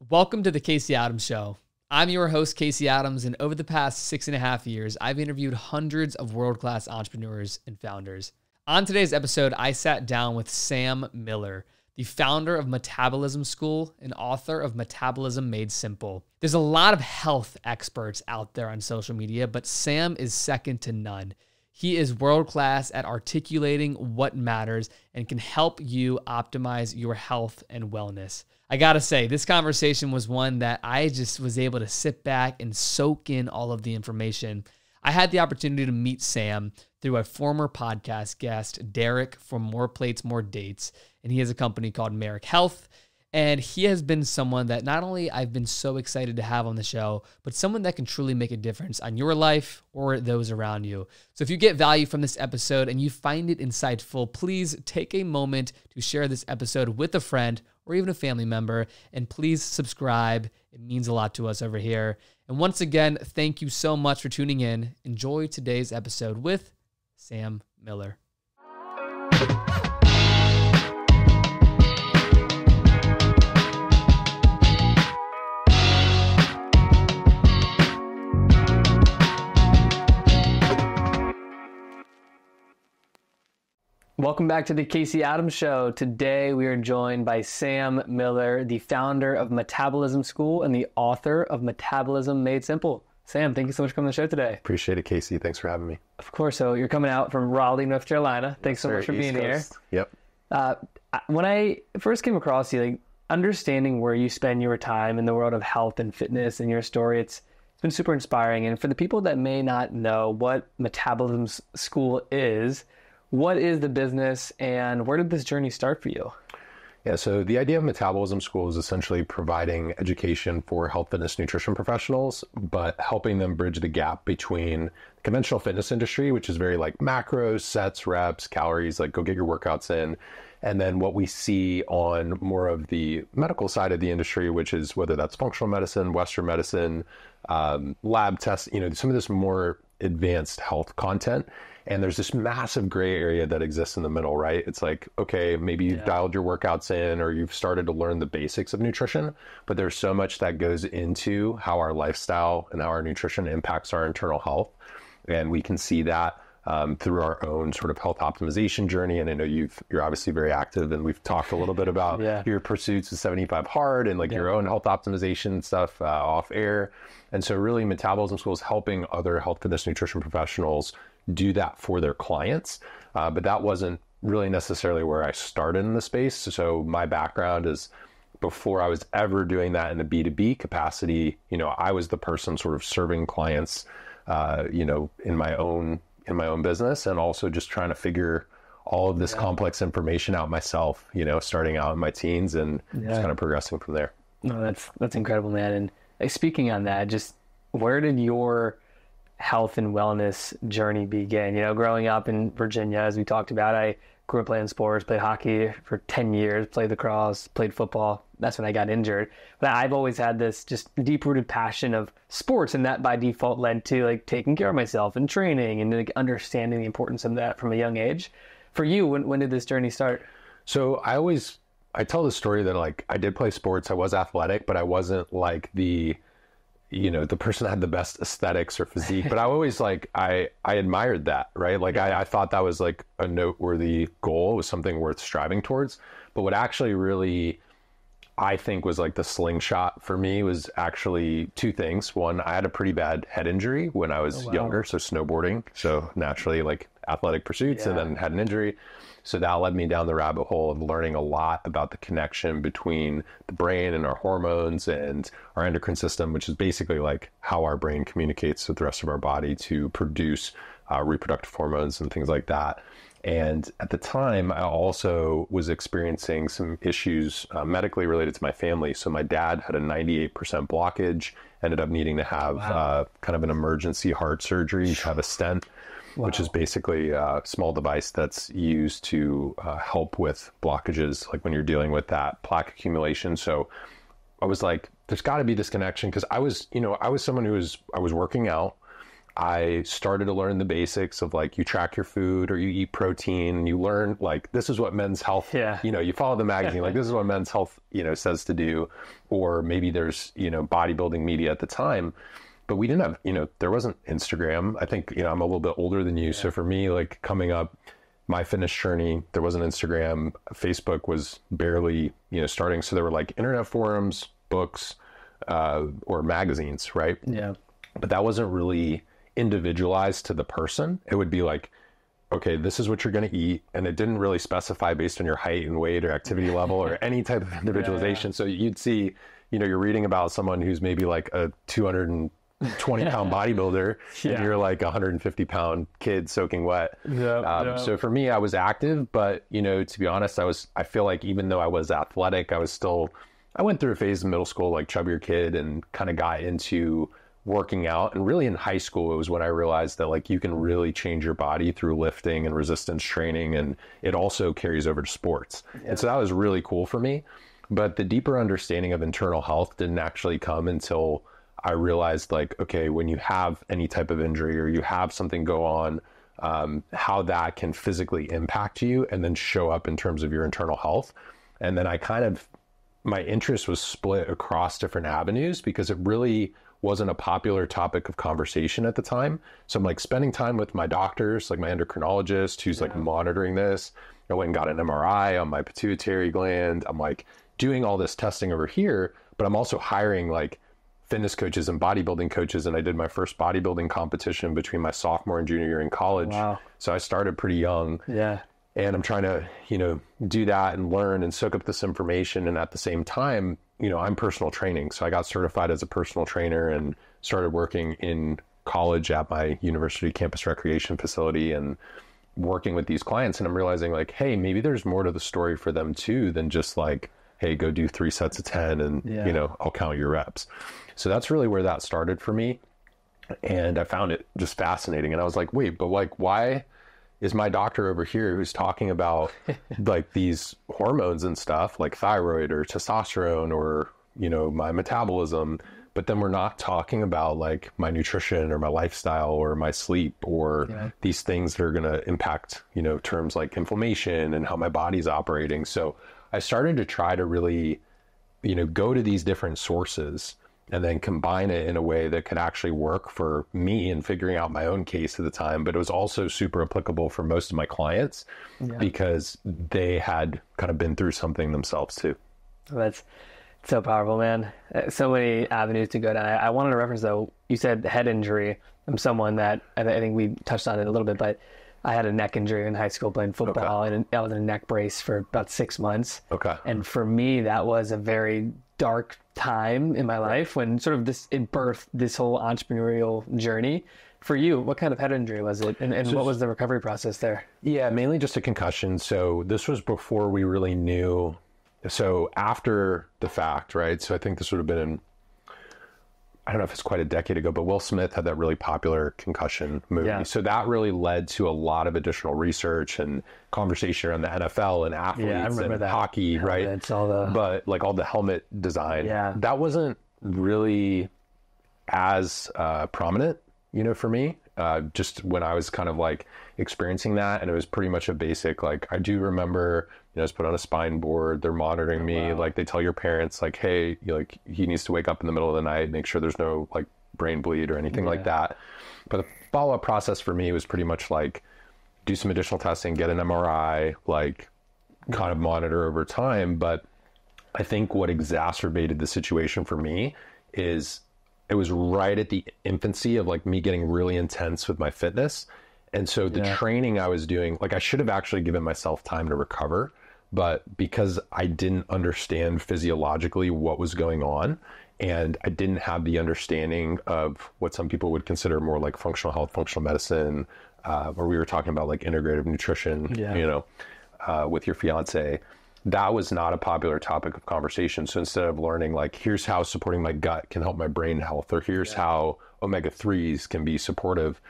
Welcome to the Casey Adams Show. I'm your host, Casey Adams, and over the past 6.5 years, I've interviewed hundreds of world-class entrepreneurs and founders. On today's episode, I sat down with Sam Miller, the founder of Metabolism School and author of Metabolism Made Simple. There's a lot of health experts out there on social media, but Sam is second to none. He is world-class at articulating what matters and can help you optimize your health and wellness. I gotta say, this conversation was one that I just was able to sit back and soak in all of the information. I had the opportunity to meet Sam through a former podcast guest, Derek from More Plates, More Dates, and he has a company called Marek Health. And he has been someone that not only I've been so excited to have on the show, but someone that can truly make a difference on your life or those around you. So if you get value from this episode and you find it insightful, please take a moment to share this episode with a friend or even a family member, and please subscribe. It means a lot to us over here. And once again, thank you so much for tuning in. Enjoy today's episode with Sam Miller. Welcome back to the Casey Adams Show. Today we are joined by Sam Miller, the founder of Metabolism School and the author of Metabolism Made Simple. Sam, thank you so much for coming on the show today. Appreciate it, Casey. Thanks for having me. Of course. So you're coming out from Raleigh, North Carolina. Thanks so much for being here. Yep. When I first came across you, understanding where you spend your time in the world of health and fitness and your story, it's been super inspiring. And for the people that may not know what Metabolism School is, what is the business and where did this journey start for you? Yeah, so the idea of Metabolism School is essentially providing education for health, fitness, nutrition professionals, but helping them bridge the gap between the conventional fitness industry, which is very like macros, sets, reps, calories, like go get your workouts in. And then what we see on more of the medical side of the industry, which is whether that's functional medicine, Western medicine, lab tests, some of this more advanced health content. And there's this massive gray area that exists in the middle, right? It's like, okay, maybe you've dialed your workouts in or you've started to learn the basics of nutrition, but there's so much that goes into how our lifestyle and how our nutrition impacts our internal health. And we can see that through our own sort of health optimization journey. And I know you're obviously very active, and we've talked a little bit about your pursuits of 75 Hard and your own health optimization stuff off air. And so really Metabolism School is helping other health, fitness, nutrition professionals do that for their clients. But that wasn't really necessarily where I started in the space. So my background is before I was ever doing that in a B2B capacity, I was the person sort of serving clients, in my own business, and also just trying to figure all of this complex information out myself, starting out in my teens and just kind of progressing from there. No, that's incredible, man. And speaking on that, just where did your health and wellness journey begin? Growing up in Virginia, as we talked about, I grew up playing sports, played hockey for 10 years, played lacrosse, played football. That's when I got injured. But I've always had this just deep-rooted passion of sports, and that by default led to taking care of myself and training and understanding the importance of that from a young age. For you, when did this journey start? So I tell the story that I did play sports, I was athletic, but I wasn't the person that had the best aesthetics or physique, but I always I admired that, right? I thought that was a noteworthy goal. It was something worth striving towards. But what actually really, I think was the slingshot for me was actually two things. One, I had a pretty bad head injury when I was younger. So snowboarding. So naturally athletic pursuits and then had an injury. So that led me down the rabbit hole of learning a lot about the connection between the brain and our hormones and our endocrine system, which is basically how our brain communicates with the rest of our body to produce reproductive hormones and things like that. And at the time, I also was experiencing some issues medically related to my family. So my dad had a 98% blockage, ended up needing to have kind of an emergency heart surgery, to have a stent. Which is basically a small device that's used to help with blockages, when you're dealing with that plaque accumulation. So I was there's got to be this connection, because I was someone I was working out. I started to learn the basics of like, you track your food or you eat protein, and you learn like, this is what Men's Health, you follow the magazine, like this is what Men's Health, says to do, or maybe there's, bodybuilding media at the time, but we didn't have, there wasn't Instagram. I think, I'm a little bit older than you. So for me, like coming up, my fitness journey, there wasn't Instagram. Facebook was barely, starting. So there were like internet forums, books, or magazines, right? Yeah. But that wasn't really individualized to the person. It would be like, okay, this is what you're going to eat. And it didn't really specify based on your height and weight or activity level or any type of individualization. So you'd see, you're reading about someone who's maybe like a 220 pound bodybuilder and you're like a 150 pound kid soaking wet. So for me, I was active, but to be honest, I feel like even though I was athletic, I went through a phase in middle school, like chubbier kid, and kind of got into working out. And really in high school, it was when I realized that like you can really change your body through lifting and resistance training. And it also carries over to sports. And so that was really cool for me. But the deeper understanding of internal health didn't actually come until I realized like, okay, when you have any type of injury or you have something go on, how that can physically impact you and then show up in terms of your internal health. And then my interest was split across different avenues because it really wasn't a popular topic of conversation at the time. So I'm like spending time with my doctors, like my endocrinologist who's like monitoring this. I went and got an MRI on my pituitary gland. I'm like doing all this testing over here, but I'm also hiring like fitness coaches and bodybuilding coaches. And I did my first bodybuilding competition between my sophomore and junior year in college. Wow. So I started pretty young. Yeah. And I'm trying to, do that and learn and soak up this information. And at the same time, I'm personal training. So I got certified as a personal trainer and started working in college at my university campus recreation facility and working with these clients. And I'm realizing like, hey, maybe there's more to the story for them too than just like, hey, go do 3 sets of 10 and, I'll count your reps. So that's really where that started for me. And I found it just fascinating. And I was like, wait, but like, why is my doctor over here who's talking about like these hormones and stuff like thyroid or testosterone or, my metabolism, but then we're not talking about like my nutrition or my lifestyle or my sleep or these things that are going to impact, terms like inflammation and how my body's operating. So I started to try to really, go to these different sources and then combine it in a way that could actually work for me in figuring out my own case at the time. But it was also super applicable for most of my clients because they had kind of been through something themselves too. That's so powerful, man. So many avenues to go down. I wanted to reference though, you said head injury. I'm someone that, I think we touched on it a little bit, but I had a neck injury in high school playing football and I was in a neck brace for about 6 months. Okay. And for me, that was a very dark time in my life when sort of it birthed this whole entrepreneurial journey. For you, what kind of head injury was it? And what was the recovery process there? Yeah, mainly just a concussion. So this was before we really knew. So after the fact, right? So I think this would have been in, I don't know if it's quite a decade ago, but Will Smith had that really popular concussion movie. Yeah. So that really led to a lot of additional research and conversation around the NFL and athletes and hockey, right? It's all but like all the helmet design, that wasn't really as prominent, for me. Just when I was kind of like experiencing that, and it was pretty much a basic, like I do remember, I was put on a spine board, they're monitoring me, like they tell your parents like, hey, like he needs to wake up in the middle of the night, make sure there's no like brain bleed or anything like that. But the follow-up process for me was pretty much like do some additional testing, get an MRI, like kind of monitor over time. But I think what exacerbated the situation for me is it was right at the infancy of like me getting really intense with my fitness. And so the training I was doing, like I should have actually given myself time to recover, but because I didn't understand physiologically what was going on, and I didn't have the understanding of what some people would consider more like functional health, functional medicine, where we were talking about like integrative nutrition, with your fiance, that was not a popular topic of conversation. So instead of learning like, here's how supporting my gut can help my brain health, or here's how omega-3s can be supportive,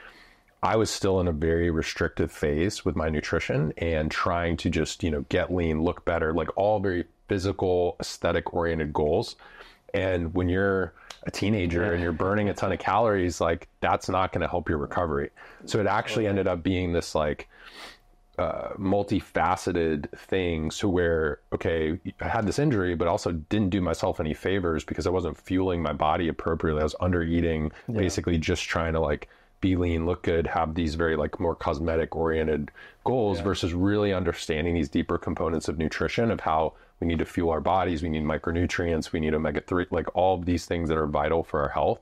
I was still in a very restrictive phase with my nutrition and trying to just, get lean, look better, like all very physical, aesthetic oriented goals. And when you're a teenager and you're burning a ton of calories, like that's not going to help your recovery. So it actually ended up being this like multifaceted thing. So where, okay, I had this injury, but also didn't do myself any favors because I wasn't fueling my body appropriately. I was under eating, basically just trying to like be lean, look good, have these very like more cosmetic oriented goals versus really understanding these deeper components of nutrition, of how we need to fuel our bodies. We need micronutrients. We need omega-3, like all of these things that are vital for our health.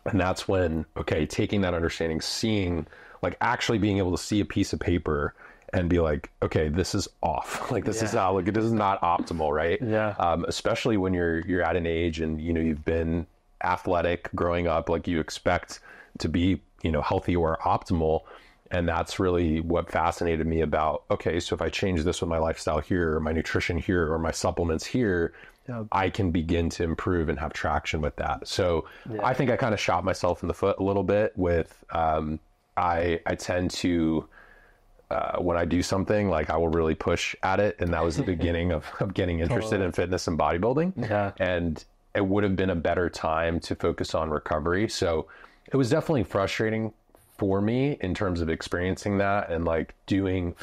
And that's when, okay, taking that understanding, seeing, like actually being able to see a piece of paper and be like, okay, this is off. Like this is how, like, this is not optimal, right? Especially when you're at an age and, you know, you've been athletic growing up, like you expect to be, you know, healthy or optimal. And that's really what fascinated me about, okay, so if I change this with my lifestyle here, or my nutrition here, or my supplements here, I can begin to improve and have traction with that. So I think I kind of shot myself in the foot a little bit with, I tend to, when I do something, like I will really push at it. And that was the beginning of getting interested in fitness and bodybuilding. And it would have been a better time to focus on recovery. So it was definitely frustrating for me in terms of experiencing that and like feeling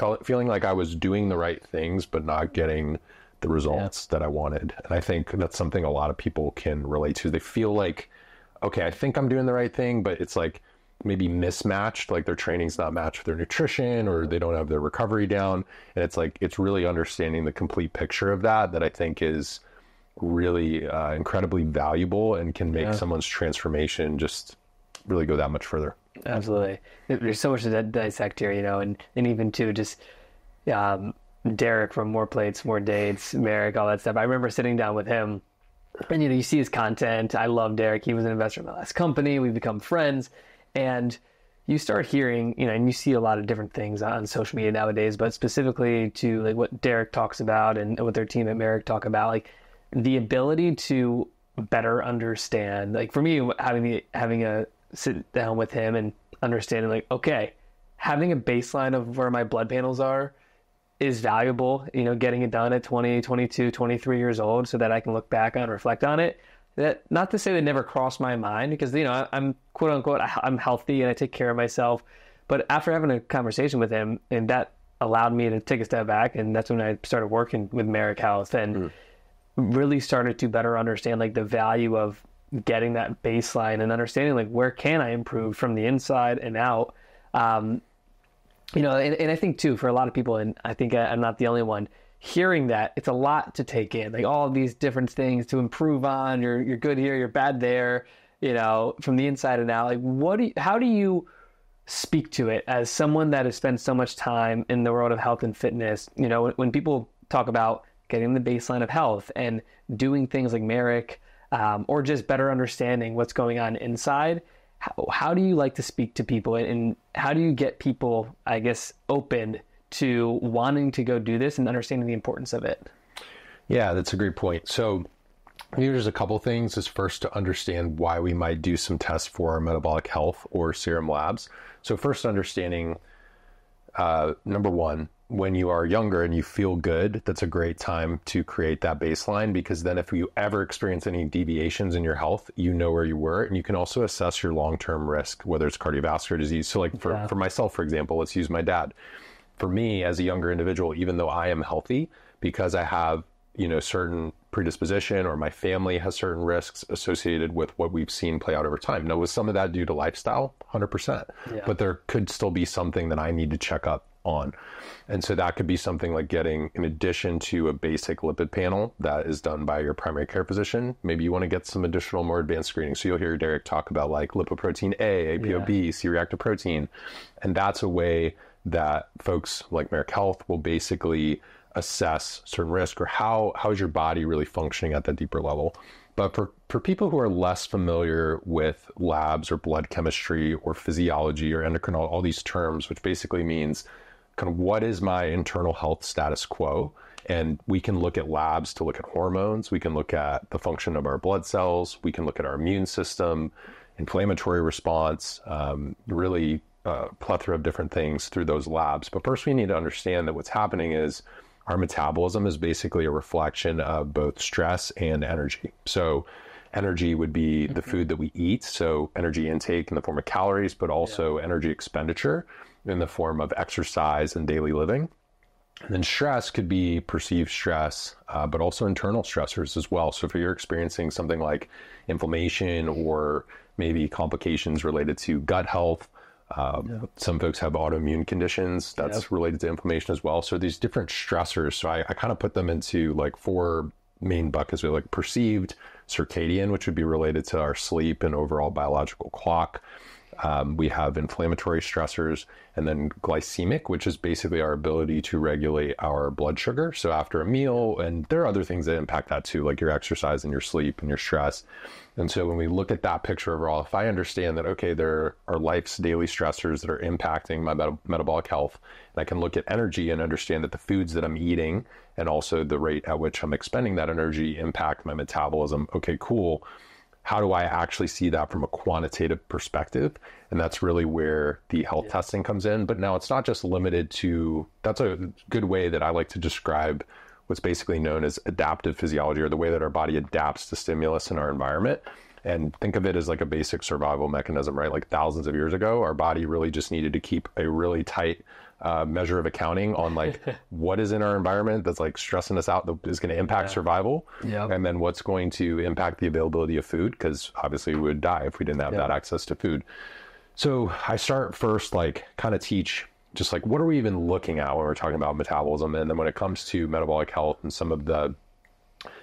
like I was doing the right things, but not getting the results that I wanted. And I think that's something a lot of people can relate to. They feel like, okay, I think I'm doing the right thing, but it's like maybe mismatched, like their training's not matched with their nutrition, or they don't have their recovery down. And it's like, it's really understanding the complete picture of that I think is really incredibly valuable and can make someone's transformation just really go that much further. Absolutely. There's so much to dissect here, you know, and even too, just Derek from More Plates, More Dates, Marek, all that stuff. I remember sitting down with him and, you know, you see his content. I love Derek. He was an investor in my last company. We've become friends. And you start hearing, you know, and you see a lot of different things on social media nowadays, but specifically to like what Derek talks about and what their team at Marek talk about, like the ability to better understand, like for me, having a sit down with him and understanding like, okay, having a baseline of where my blood panels are is valuable, you know, getting it done at 20, 22, 23 years old so that I can look back on, reflect on it. That, not to say that never crossed my mind, because, you know, I'm quote unquote, I'm healthy and I take care of myself. But after having a conversation with him, and that allowed me to take a step back, and that's when I started working with Marek Health and really started to better understand like the value of getting that baseline and understanding like where can I improve from the inside and out. You know, and I think too, for a lot of people, and I think I'm not the only one, hearing that, it's a lot to take in, like all of these different things to improve on. You're good here, you're bad there, you know, from the inside and out. Like how do you speak to it as someone that has spent so much time in the world of health and fitness? You know, when people talk about getting the baseline of health and doing things like Marek, or just better understanding what's going on inside, how do you like to speak to people, and how do you get people, I guess, open to wanting to go do this and understanding the importance of it? Yeah, that's a great point. So here's a couple things. Is first to understand why we might do some tests for our metabolic health or serum labs. So first understanding, number one, when you are younger and you feel good, that's a great time to create that baseline, because then if you ever experience any deviations in your health, you know where you were, and you can also assess your long-term risk, whether it's cardiovascular disease. So like for myself, for example, let's use my dad. For me as a younger individual, even though I am healthy, because I have, you know, certain predisposition, or my family has certain risks associated with what we've seen play out over time. Now, was some of that due to lifestyle? 100%. But there could still be something that I need to check up on. And so that could be something like getting, in addition to a basic lipid panel that is done by your primary care physician, maybe you want to get some additional more advanced screening. So you'll hear Derek talk about like lipoprotein A, ApoB, C-reactive protein. And that's a way that folks like Marek Health will basically assess certain risk, or how is your body really functioning at that deeper level. But for people who are less familiar with labs or blood chemistry or physiology or endocrinology, all these terms, which basically means kind of what is my internal health status quo? And we can look at labs to look at hormones. We can look at the function of our blood cells. We can look at our immune system, inflammatory response, really plethora of different things through those labs. But first we need to understand that what's happening is our metabolism is basically a reflection of both stress and energy. So energy would be the food that we eat. So energy intake in the form of calories, but also energy expenditure in the form of exercise and daily living. And then stress could be perceived stress, but also internal stressors as well. So if you're experiencing something like inflammation or maybe complications related to gut health, some folks have autoimmune conditions that's related to inflammation as well. So these different stressors, so I kind of put them into like 4 main buckets. We have like perceived, circadian, which would be related to our sleep and overall biological clock. We have inflammatory stressors, and then glycemic, which is basically our ability to regulate our blood sugar. So after a meal, and there are other things that impact that too, like your exercise and your sleep and your stress. And so when we look at that picture overall, if I understand that, okay, there are life's daily stressors that are impacting my metabolic health, and I can look at energy and understand that the foods that I'm eating and also the rate at which I'm expending that energy impact my metabolism. Okay, cool. How do I actually see that from a quantitative perspective? And that's really where the health testing comes in. But now it's not just limited to, that's a good way that I like to describe what's basically known as adaptive physiology, or the way that our body adapts to stimulus in our environment. And think of it as like a basic survival mechanism, right? Like thousands of years ago, our body really just needed to keep a really tight measure of accounting on like what is in our environment that's like stressing us out, that is going to impact survival. And then what's going to impact the availability of food, because obviously we would die if we didn't have that access to food. So I start first, like kind of teach just like, what are we even looking at when we're talking about metabolism? And then when it comes to metabolic health and some of the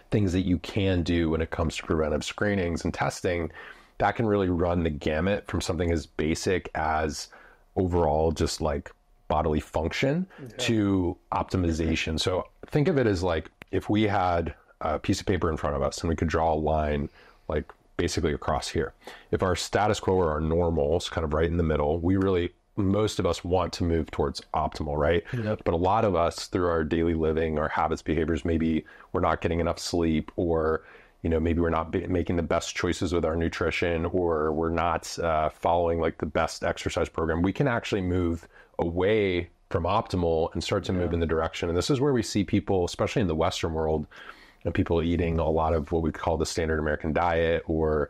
things that you can do when it comes to preventive screenings and testing, that can really run the gamut from something as basic as overall just like bodily function to optimization. So think of it as like if we had a piece of paper in front of us and we could draw a line like basically across here. If our status quo or our normals kind of right in the middle, we really, most of us want to move towards optimal, right? But a lot of us through our daily living, our habits, behaviors, maybe we're not getting enough sleep, or maybe we're not making the best choices with our nutrition, or we're not following like the best exercise program. We can actually move away from optimal and start to move in the direction. And this is where we see people, especially in the Western world, and people eating a lot of what we call the standard American diet, or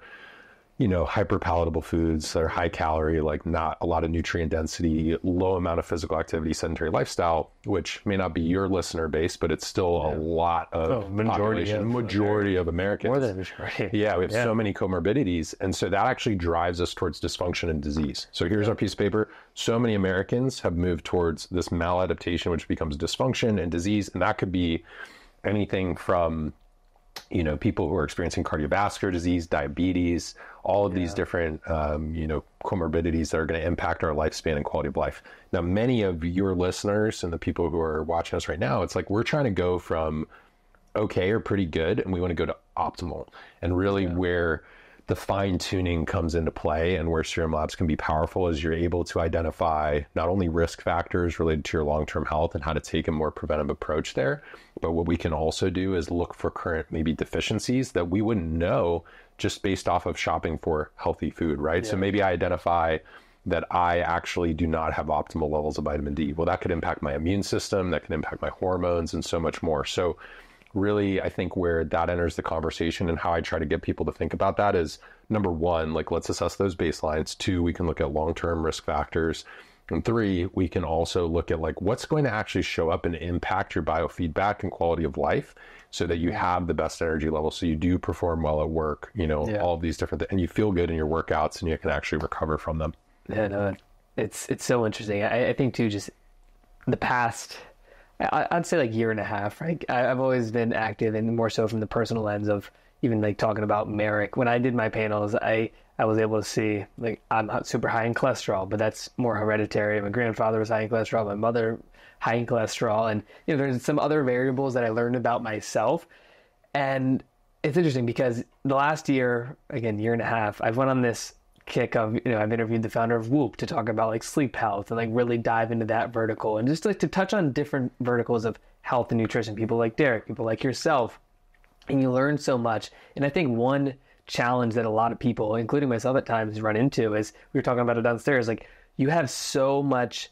hyper palatable foods that are high calorie, like not a lot of nutrient density, low amount of physical activity, sedentary lifestyle, which may not be your listener base, but it's still a lot of majority of Americans. More than majority. We have so many comorbidities. And so that actually drives us towards dysfunction and disease. So here's our piece of paper. So many Americans have moved towards this maladaptation, which becomes dysfunction and disease. And that could be anything from people who are experiencing cardiovascular disease, diabetes, all of these different, comorbidities that are going to impact our lifespan and quality of life. Now, many of your listeners and the people who are watching us right now, it's like we're trying to go from okay or pretty good, and we want to go to optimal. And really where the fine tuning comes into play and where Serum Labs can be powerful is you're able to identify not only risk factors related to your long-term health and how to take a more preventive approach there, but what we can also do is look for current maybe deficiencies that we wouldn't know just based off of shopping for healthy food, right? So maybe I identify that I actually do not have optimal levels of vitamin D. Well, that could impact my immune system, that can impact my hormones, and so much more. So really, I think where that enters the conversation and how I try to get people to think about that is, number one, like let's assess those baselines. 2, we can look at long-term risk factors. And 3, we can also look at like what's going to actually show up and impact your biofeedback and quality of life so that you have the best energy level, so you do perform well at work, all of these different things, and you feel good in your workouts and you can actually recover from them. Yeah, no, it's so interesting. I think too, just the past, I'd say like year and a half, right? I've always been active, and more so from the personal lens of even like talking about Marek. When I did my panels, I was able to see like I'm not super high in cholesterol, but that's more hereditary. My grandfather was high in cholesterol, my mother high in cholesterol, and there's some other variables that I learned about myself. And it's interesting because the last year, again, year and a half, I've went on this kick of, I've interviewed the founder of Whoop to talk about like sleep health and like really dive into that vertical, and just like to touch on different verticals of health and nutrition, people like Derek, people like yourself, and you learn so much. And I think one challenge that a lot of people, including myself at times, run into is, we were talking about it downstairs, like you have so much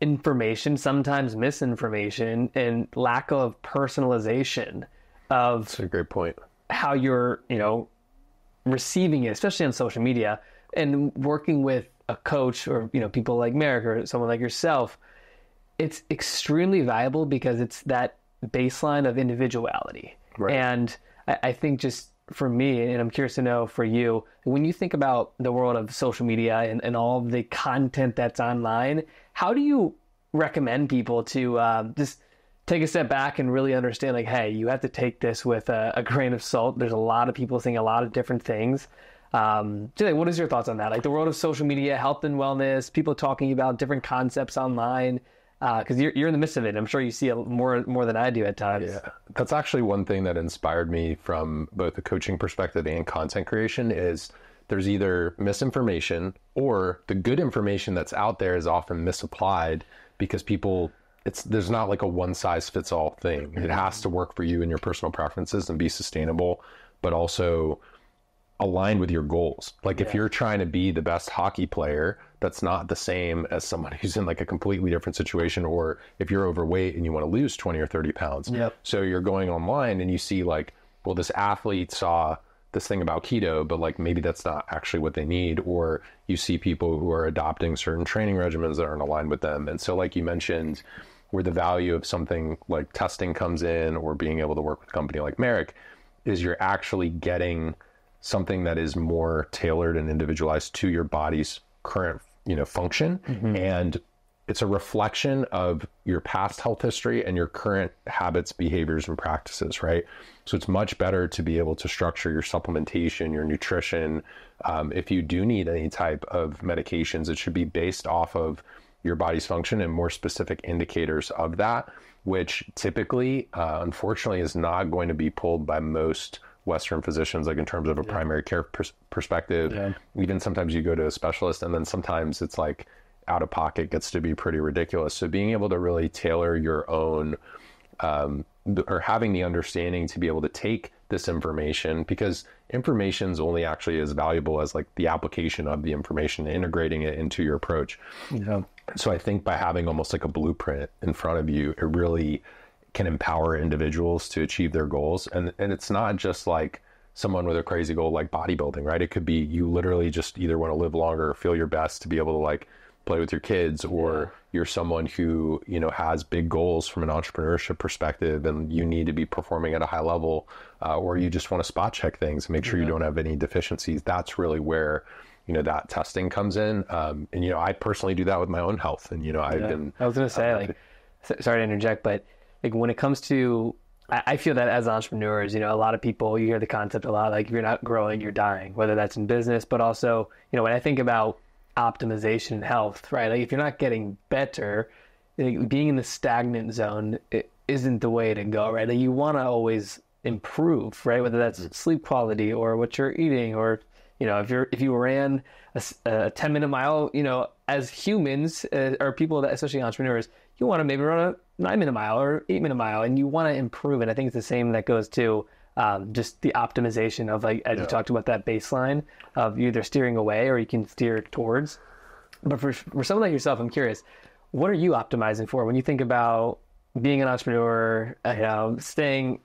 information, sometimes misinformation, and lack of personalization of That's a great point. how you're, receiving it, especially on social media, and working with a coach or, people like Marek or someone like yourself, it's extremely valuable because it's that baseline of individuality. Right. And I think just for me, and I'm curious to know for you, when you think about the world of social media and all of the content that's online, how do you recommend people to just take a step back and really understand, like, hey, you have to take this with a grain of salt. There's a lot of people saying a lot of different things. What is your thoughts on that? Like the world of social media, health and wellness, people talking about different concepts online, because you're in the midst of it. I'm sure you see more than I do at times. Yeah, that's actually one thing that inspired me from both the coaching perspective and content creation is there's either misinformation or the good information that's out there is often misapplied because there's not like a one size fits all thing. It has to work for you and your personal preferences and be sustainable, but also aligned with your goals. Like if you're trying to be the best hockey player, that's not the same as someone who's in like a completely different situation, or if you're overweight and you want to lose 20 or 30 pounds. Yep. So you're going online and you see like, well, this athlete saw this thing about keto, but like maybe that's not actually what they need. Or you see people who are adopting certain training regimens that aren't aligned with them. And so like you mentioned, where the value of something like testing comes in, or being able to work with a company like Marek, is you're actually getting something that is more tailored and individualized to your body's current, function. Mm-hmm. And it's a reflection of your past health history and your current habits, behaviors, and practices, right? So it's much better to be able to structure your supplementation, your nutrition. If you do need any type of medications, it should be based off of your body's function and more specific indicators of that, which typically, unfortunately, is not going to be pulled by most Western physicians, like in terms of a primary care perspective. Yeah. Even sometimes you go to a specialist, and then sometimes it's like out of pocket gets to be pretty ridiculous. So being able to really tailor your own, or having the understanding to be able to take this information, because information is only actually as valuable as like the application of the information, integrating it into your approach. Yeah. So I think by having almost like a blueprint in front of you, it really can empower individuals to achieve their goals. And it's not just like someone with a crazy goal like bodybuilding, right? It could be you literally just either want to live longer or feel your best to be able to like play with your kids, or you're someone who, has big goals from an entrepreneurship perspective and you need to be performing at a high level, or you just want to spot check things and make sure you don't have any deficiencies. That's really where, that testing comes in. And, I personally do that with my own health. And, I've been... I was going to say, sorry to interject, but like when it comes to, I feel that as entrepreneurs, a lot of people, you hear the concept a lot, like if you're not growing, you're dying, whether that's in business, but also, when I think about optimization in health, right? Like if you're not getting better, being in the stagnant zone, it isn't the way to go, right? Like you want to always improve, right? Whether that's sleep quality or what you're eating, or, if you ran a 10-minute mile, as humans or people that, especially entrepreneurs, you want to maybe run a 9-minute mile or 8-minute mile, and you want to improve. And I think it's the same that goes to just the optimization of, like, as you talked about, that baseline of you either steering away or you can steer towards. But for someone like yourself, I'm curious, what are you optimizing for when you think about being an entrepreneur, staying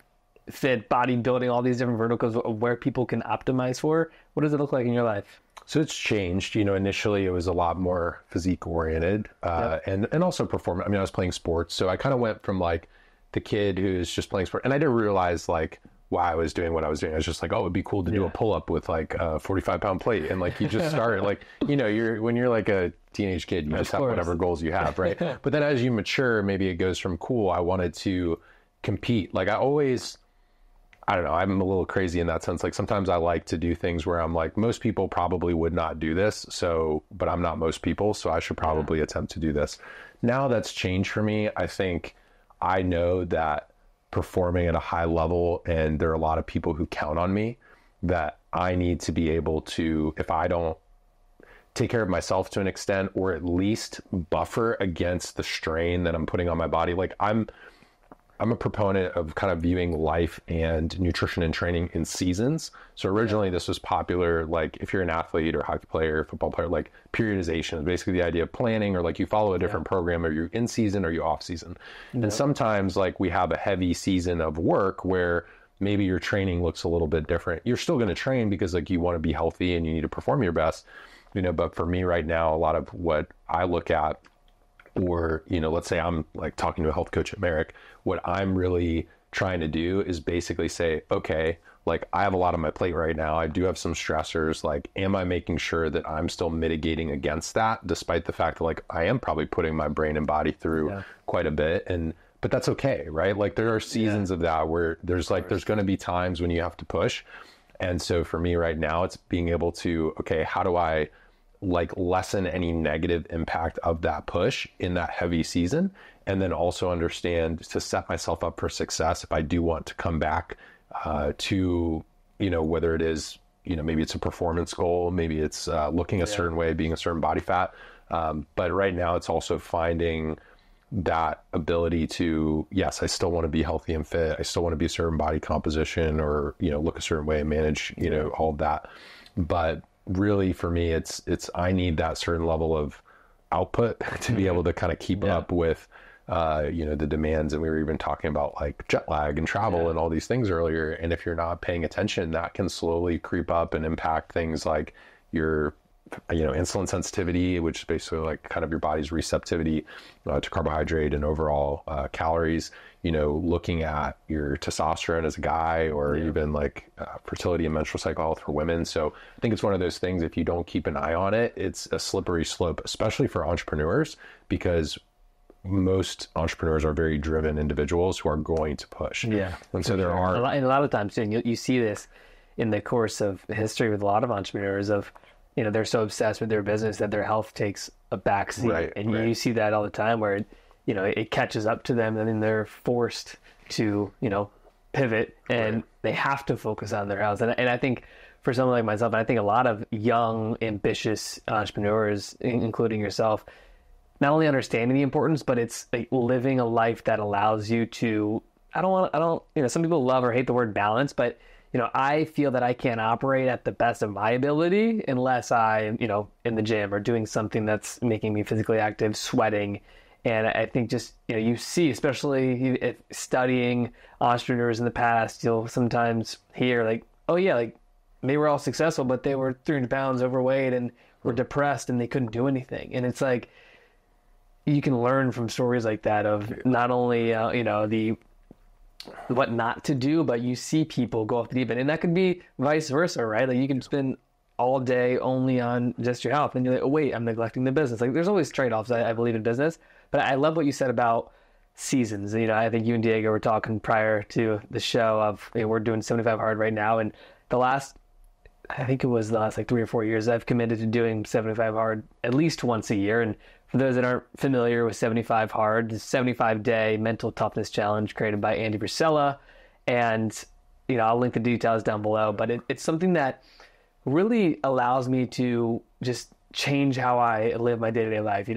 fit, bodybuilding, all these different verticals where people can optimize for? What does it look like in your life? So it's changed. Initially it was a lot more physique oriented, and also performance. I mean, I was playing sports, so I kind of went from like the kid who's just playing sport, and I didn't realize like why I was doing what I was doing. I was just like, oh, it'd be cool to do a pull up with like a 45-pound plate, and like you just start like, when you're like a teenage kid, you just have whatever goals you have, right? But then as you mature, maybe it goes from cool, I wanted to compete. Like I don't know, I'm a little crazy in that sense. Like sometimes I like to do things where I'm like, most people probably would not do this. But I'm not most people, so I should probably attempt to do this. Now that's changed for me. I think I know that performing at a high level, and there are a lot of people who count on me, that I need to be able to, if I don't take care of myself to an extent, or at least buffer against the strain that I'm putting on my body. Like I'm a proponent of kind of viewing life and nutrition and training in seasons. So originally this was popular, like if you're an athlete or hockey player, football player, like periodization is basically the idea of planning, or like you follow a different program, or you're in season or you off season. And sometimes like we have a heavy season of work where maybe your training looks a little bit different. You're still going to train because like you want to be healthy and you need to perform your best, but for me right now, a lot of what I look at, or, let's say I'm like talking to a health coach at Marek, what I'm really trying to do is basically say, okay, like I have a lot on my plate right now. I do have some stressors. Like, am I making sure that I'm still mitigating against that, despite the fact that like I am probably putting my brain and body through quite a bit, but that's okay, right? Like there are seasons of that where there's going to be times when you have to push. And so for me right now, it's being able to, okay, how do I like lessen any negative impact of that push in that heavy season? And then also understand to set myself up for success if I do want to come back to, whether it is, maybe it's a performance goal, maybe it's looking a certain way, being a certain body fat. But right now it's also finding that ability to, yes, I still want to be healthy and fit. I still want to be a certain body composition or, look a certain way and manage, all of that. But really for me, it's, I need that certain level of output to be able to kind of keep up with, the demands. And we were even talking about like jet lag and travel and all these things earlier. And if you're not paying attention, that can slowly creep up and impact things like your insulin sensitivity, which is basically like kind of your body's receptivity to carbohydrate and overall calories, looking at your testosterone as a guy, or even like fertility and menstrual cycle health for women. So I think it's one of those things, if you don't keep an eye on it, it's a slippery slope, especially for entrepreneurs, because most entrepreneurs are very driven individuals who are going to push. Yeah. And so there are a lot of times, and you see this in the course of history with a lot of entrepreneurs of, they're so obsessed with their business that their health takes a backseat. Right, and you see that all the time where, it catches up to them, and then they're forced to, pivot, and they have to focus on their health. And I think for someone like myself, and I think a lot of young, ambitious entrepreneurs, including yourself, not only understanding the importance, but it's like living a life that allows you to, some people love or hate the word balance, but I feel that I can't operate at the best of my ability unless I'm, in the gym or doing something that's making me physically active, sweating. And I think just, you see, especially if studying entrepreneurs in the past, you'll sometimes hear like, oh yeah, like they were all successful, but they were 300 pounds overweight and were depressed and they couldn't do anything. And it's like, you can learn from stories like that of not only, what not to do, but you see people go off the deep end, and that could be vice versa, right? Like you can spend all day only on just your health, and you're like, oh wait, I'm neglecting the business. Like there's always trade-offs, I believe, in business. But I love what you said about seasons. I think you and Diego were talking prior to the show of, we're doing 75 hard right now, and I think it was the last like 3 or 4 years, I've committed to doing 75 hard at least once a year. And for those that aren't familiar with 75 hard, the 75-day mental toughness challenge created by Andy Frisella. And, I'll link the details down below, but it's something that really allows me to just change how I live my day-to-day life.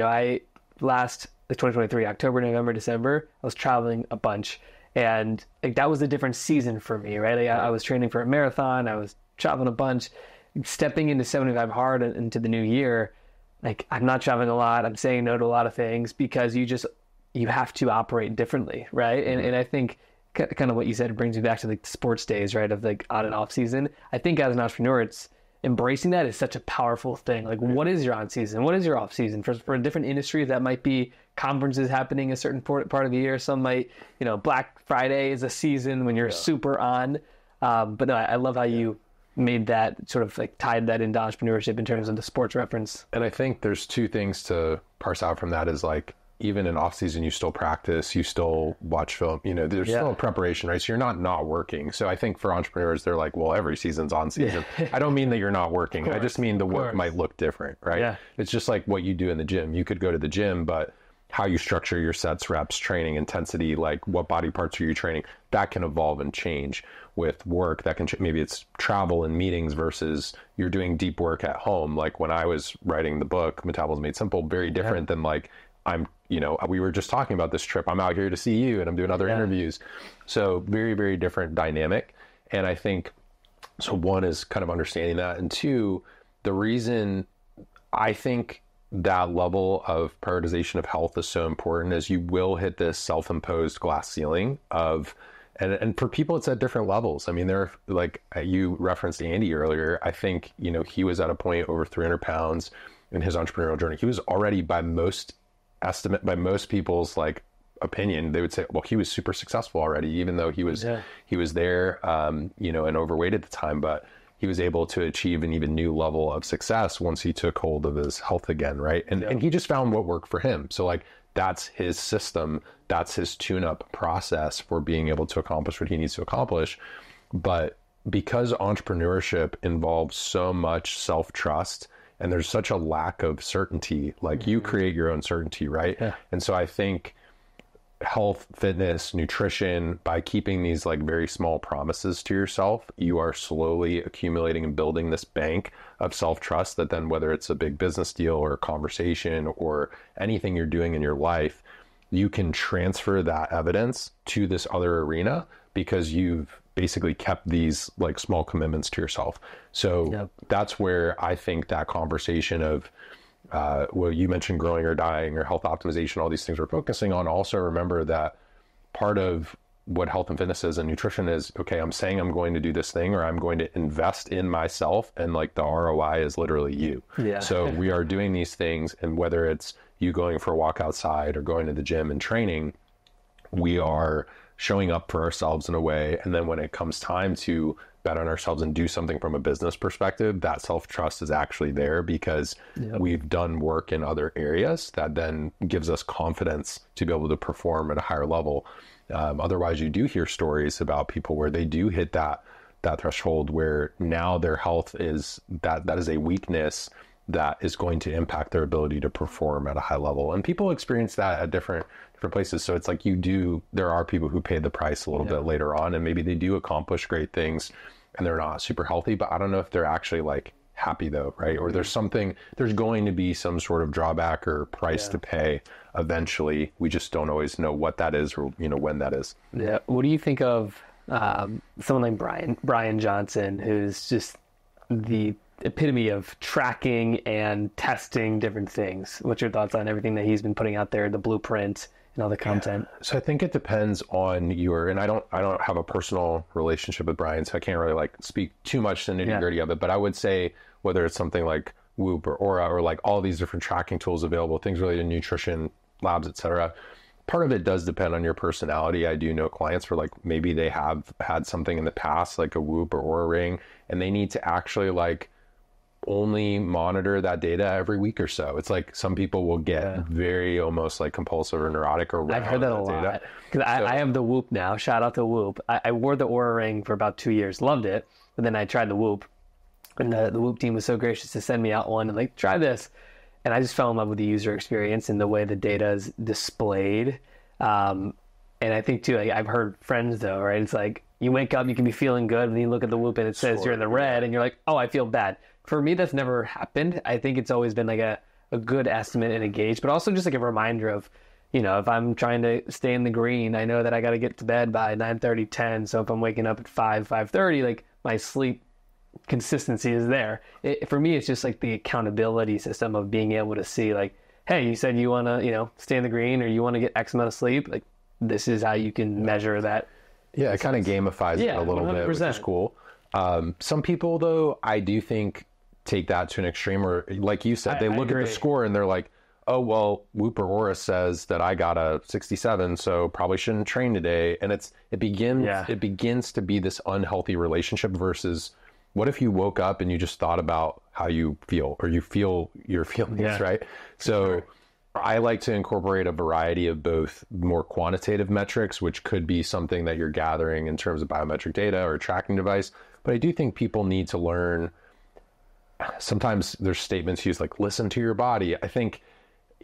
The 2023, October, November, December, I was traveling a bunch, and like that was a different season for me, right? Like, I was training for a marathon, I was traveling a bunch, stepping into 75 hard into the new year. Like I'm not traveling a lot, I'm saying no to a lot of things because you have to operate differently, right? And I think kind of what you said brings me back to the sports days, right? Of like on and off season. I think as an entrepreneur, it's embracing that is such a powerful thing. Like what is your on season? What is your off season? For a different industry, that might be conferences happening a certain part of the year. Some might, Black Friday is a season when you're super on. But no, I love how you made that sort of like tied that into entrepreneurship in terms of the sports reference. And I think there's two things to parse out from that is like, even in off season, you still practice, you still watch film, there's still a preparation, right? So you're not working. So I think for entrepreneurs, they're like, well, every season's on season. I don't mean that you're not working. I just mean the work might look different, right? Yeah. It's just like what you do in the gym. You could go to the gym, but how you structure your sets, reps, training, intensity, like what body parts are you training, that can evolve and change. With work, that can maybe it's travel and meetings versus you're doing deep work at home. Like when I was writing the book, Metabolism Made Simple, very different than like we were just talking about this trip. I'm out here to see you and I'm doing other interviews. So very, very different dynamic. And I think, so one is kind of understanding that. And two, the reason I think that level of prioritization of health is so important is you will hit this self-imposed glass ceiling of And for people, it's at different levels. I mean, like you referenced Andy earlier. I think, he was at a point over 300 pounds in his entrepreneurial journey. He was already by most people's like opinion, they would say, well, he was super successful already, even though he was there, and overweight at the time, but he was able to achieve an even new level of success once he took hold of his health again. Right. And he just found what worked for him. So like, that's his system. That's his tune-up process for being able to accomplish what he needs to accomplish. But because entrepreneurship involves so much self-trust and there's such a lack of certainty, like you create your own certainty, right? Yeah. And so I think health, fitness, nutrition, by keeping these like very small promises to yourself, you are slowly accumulating and building this bank of self-trust that then, whether it's a big business deal or a conversation or anything you're doing in your life, you can transfer that evidence to this other arena because you've basically kept these like small commitments to yourself. So that's where I think that conversation of you mentioned growing or dying or health optimization, all these things we're focusing on. Also remember that part of what health and fitness is and nutrition is, okay, I'm saying I'm going to do this thing or I'm going to invest in myself, and like the ROI is literally you. Yeah. So we are doing these things, and whether it's you going for a walk outside or going to the gym and training, we are showing up for ourselves in a way. And then when it comes time to bet on ourselves and do something from a business perspective, that self-trust is actually there because we've done work in other areas that then gives us confidence to be able to perform at a higher level. Otherwise, you do hear stories about people where they do hit that threshold where now their health is that is a weakness that is going to impact their ability to perform at a high level. And people experience that at different places. So it's like there are people who pay the price a little bit later on, and maybe they do accomplish great things and they're not super healthy, but I don't know if they're actually like happy though, right? Or there's going to be some sort of drawback or price to pay eventually. We just don't always know what that is or, when that is. Yeah. What do you think of someone like Brian Johnson, who's just the epitome of tracking and testing different things? What's your thoughts on everything that he's been putting out there, the blueprint and all the content? Yeah. So I think it depends on and I don't have a personal relationship with Brian, so I can't really like speak too much to the nitty gritty of it, but I would say whether it's something like Whoop or Aura or like all these different tracking tools available, things related to nutrition, labs, etc. Part of it does depend on your personality. I do know clients where like maybe they have had something in the past, like a Whoop or Aura ring, and they need to actually like only monitor that data every week or so. It's like some people will get very almost like compulsive or neurotic or I've heard that a lot because I have the Whoop now. Shout out to Whoop. I wore the Aura ring for about 2 years, loved it, but then I tried the Whoop, and the Whoop team was so gracious to send me out one and like, try this, and I just fell in love with the user experience and the way the data is displayed. And I think too, like, I've heard friends though, right? It's like you wake up, you can be feeling good, and then you look at the Whoop and it says you're in the red, and you're like, oh, I feel bad. For me, that's never happened. I think it's always been like a good estimate and a gauge, but also just like a reminder of, if I'm trying to stay in the green, I know that I got to get to bed by 9:30, 10. So if I'm waking up at 5:30, like my sleep consistency is there. For me, it's just like the accountability system of being able to see like, hey, you said you want to, stay in the green or you want to get X amount of sleep. Like this is how you can measure that. Yeah, it kind of gamifies it a little 100%. Bit, which is cool. Some people though, I do think take that to an extreme where, like you said, they look at the score and they're like, oh, well, Whoop or Aura says that I got a 67, so probably shouldn't train today. And it begins to be this unhealthy relationship versus what if you woke up and you just thought about how you feel or you feel your feelings, right? So I like to incorporate a variety of both more quantitative metrics, which could be something that you're gathering in terms of biometric data or a tracking device. But I do think people need to learn. Sometimes there's statements used like, listen to your body. I think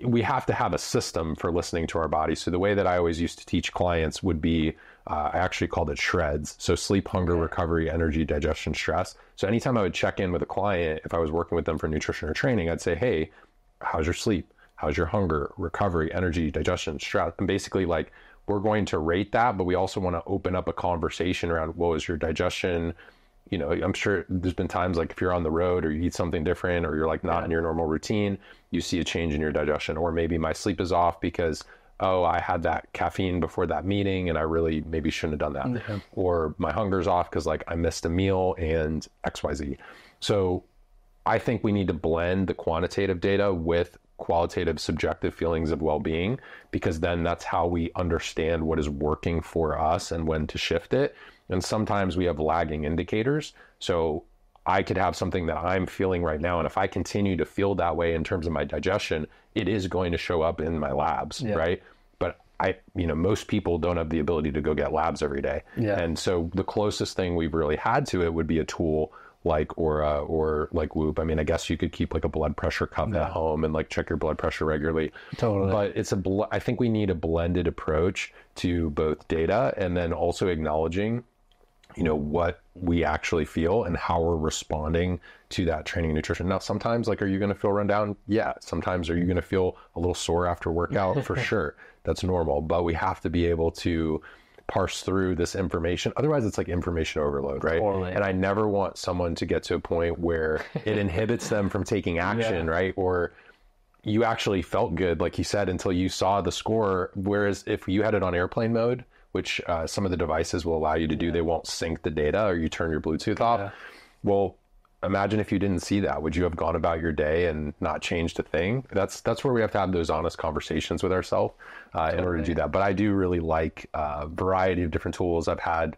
we have to have a system for listening to our body. So the way that I always used to teach clients would be, I actually called it shreds. So sleep, hunger, recovery, energy, digestion, stress. So anytime I would check in with a client, if I was working with them for nutrition or training, I'd say, hey, how's your sleep? How's your hunger, recovery, energy, digestion, stress? And basically like, we're going to rate that, but we also want to open up a conversation around what was your digestion. I'm sure there's been times like if you're on the road or you eat something different or you're like not in your normal routine, you see a change in your digestion, or maybe my sleep is off because oh, I had that caffeine before that meeting and I really maybe shouldn't have done that. Yeah. Or my hunger's off because like I missed a meal and XYZ. So I think we need to blend the quantitative data with qualitative subjective feelings of well-being, because then that's how we understand what is working for us and when to shift it. And sometimes we have lagging indicators. So I could have something that I'm feeling right now, and if I continue to feel that way in terms of my digestion, it is going to show up in my labs, right? But most people don't have the ability to go get labs every day. And so the closest thing we've really had to it would be a tool like Aura or like Whoop. I mean, I guess you could keep like a blood pressure cuff at home and like check your blood pressure regularly. Totally. But it's I think we need a blended approach to both data and then also acknowledging, what we actually feel and how we're responding to that training and nutrition. Now, sometimes like, are you going to feel run down? Yeah. Sometimes are you going to feel a little sore after workout? For sure. That's normal. But we have to be able to parse through this information. Otherwise, it's like information overload, right? Totally. And I never want someone to get to a point where it inhibits them from taking action, right? Or you actually felt good, like you said, until you saw the score. Whereas if you had it on airplane mode, which some of the devices will allow you to do, they won't sync the data, or you turn your Bluetooth off. Well, imagine if you didn't see that. Would you have gone about your day and not changed a thing? That's where we have to have those honest conversations with ourselves in order to do that. But I do really like a variety of different tools. I've had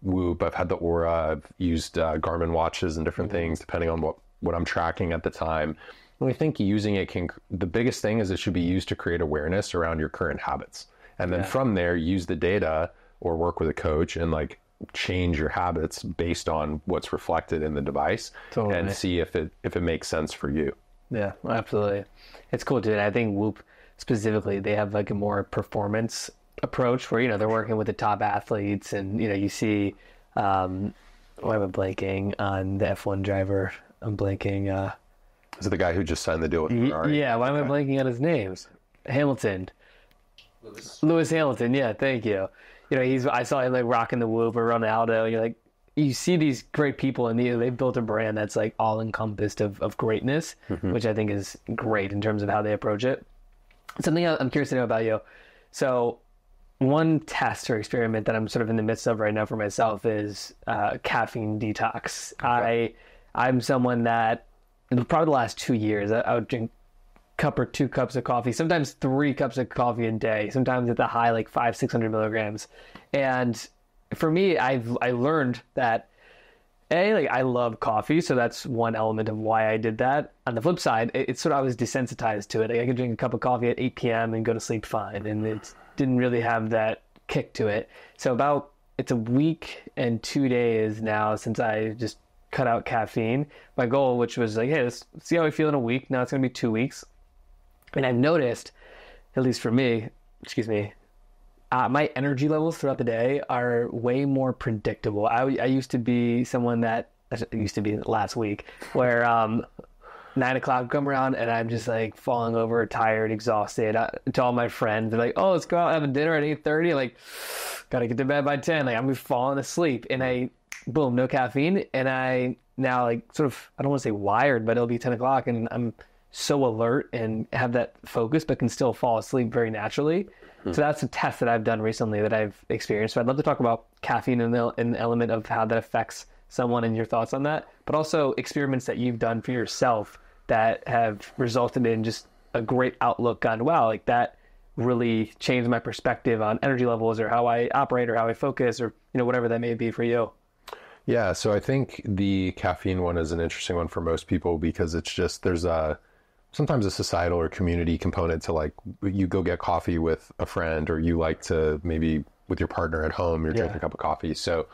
Whoop, I've had the Aura, I've used Garmin watches and different things depending on what I'm tracking at the time. And I think using it the biggest thing is it should be used to create awareness around your current habits. And then from there, use the data or work with a coach and like change your habits based on what's reflected in the device and see if it makes sense for you. Yeah, absolutely. It's cool, dude. I think Whoop specifically, they have like a more performance approach where, they're working with the top athletes and, you see, why am I blanking on the F1 driver? I'm blanking. Is it the guy who just signed the deal with Ferrari? Yeah, why am I blanking on his name? Hamilton. Lewis Hamilton, yeah, thank you. I saw him like rocking the Whoop or Ronaldo. You're like, you see these great people and they've built a brand that's like all encompassed of greatness, which I think is great in terms of how they approach it. Something I'm curious to know about you. So one test or experiment that I'm sort of in the midst of right now for myself is caffeine detox. Okay. I'm someone that probably the last 2 years, I would drink cup or 2 cups of coffee, sometimes 3 cups of coffee a day, sometimes at the high like 500-600 milligrams. And for me, I learned that I love coffee, so that's one element of why I did that. On the flip side, it's sort of I was desensitized to it. I could drink a cup of coffee at 8 p.m. and go to sleep fine, and it didn't really have that kick to it. So it's a week and 2 days now since I just cut out caffeine. My goal, which was like, hey, let's see how I feel in a week. Now it's going to be 2 weeks. And I've noticed, at least for me, my energy levels throughout the day are way more predictable. I used to be someone that, last week, where 9 o'clock come around and I'm just like falling over, tired, exhausted. To all my friends, they're like, oh, let's go out and have dinner at 8:30. Like, gotta get to bed by 10. Like, I'm falling asleep. And boom, no caffeine. And I now like sort of, I don't want to say wired, but it'll be 10 o'clock and I'm so alert and have that focus, but can still fall asleep very naturally. So that's a test that I've done recently that I've experienced. So I'd love to talk about caffeine and the element of how that affects someone and your thoughts on that, but also experiments that you've done for yourself that have resulted in just a great outlook on, wow, like that really changed my perspective on energy levels or how I operate or how I focus or, whatever that may be for you. Yeah. So I think the caffeine one is an interesting one for most people because it's just, there's sometimes a societal or community component to like you go get coffee with a friend or you like to maybe with your partner at home, you're drinking a cup of coffee. So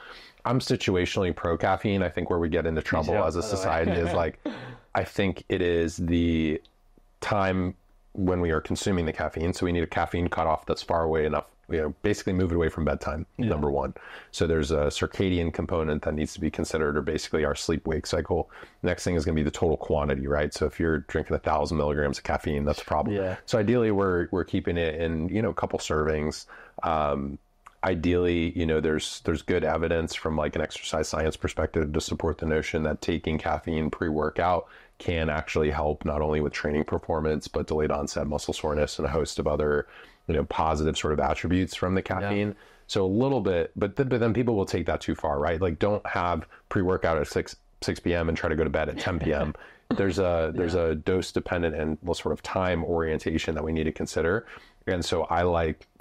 I'm situationally pro caffeine. I think where we get into trouble as a society is like, I think it is the time when we are consuming the caffeine. So we need a caffeine cutoff that's far away enough, basically move it away from bedtime, number one. So there's a circadian component that needs to be considered, or basically our sleep-wake cycle. Next thing is going to be the total quantity, right? So if you're drinking 1,000 milligrams of caffeine, that's a problem. Yeah. So ideally we're keeping it in, a couple servings. Ideally, there's good evidence from like an exercise science perspective to support the notion that taking caffeine pre-workout can actually help not only with training performance, but delayed onset muscle soreness and a host of other positive sort of attributes from the caffeine. So a little bit, but then people will take that too far, right? Like, don't have pre-workout at 6 p.m. and try to go to bed at 10 p.m. There's a dose dependent and sort of time orientation that we need to consider. And so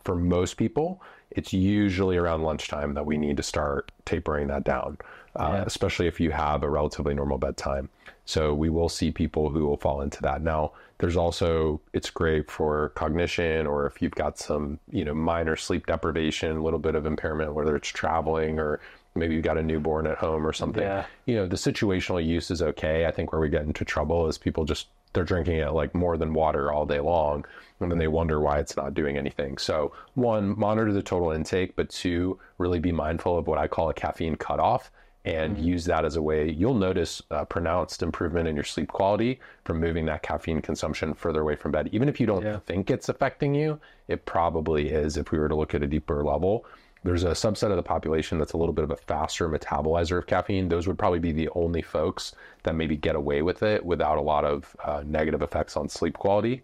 for most people, it's usually around lunchtime that we need to start tapering that down, especially if you have a relatively normal bedtime. So we will see people who will fall into that. Now, there's also, it's great for cognition, or if you've got some, minor sleep deprivation, a little bit of impairment, whether it's traveling or maybe you've got a newborn at home or something. The situational use is okay. I think where we get into trouble is people they're drinking it like more than water all day long, and then they wonder why it's not doing anything. So 1, monitor the total intake, but 2, really be mindful of what I call a caffeine cutoff, and use that as a way. You'll notice pronounced improvement in your sleep quality from moving that caffeine consumption further away from bed. Even if you don't think it's affecting you, it probably is. If we were to look at a deeper level, there's a subset of the population that's a little bit of a faster metabolizer of caffeine. Those would probably be the only folks that maybe get away with it without a lot of negative effects on sleep quality.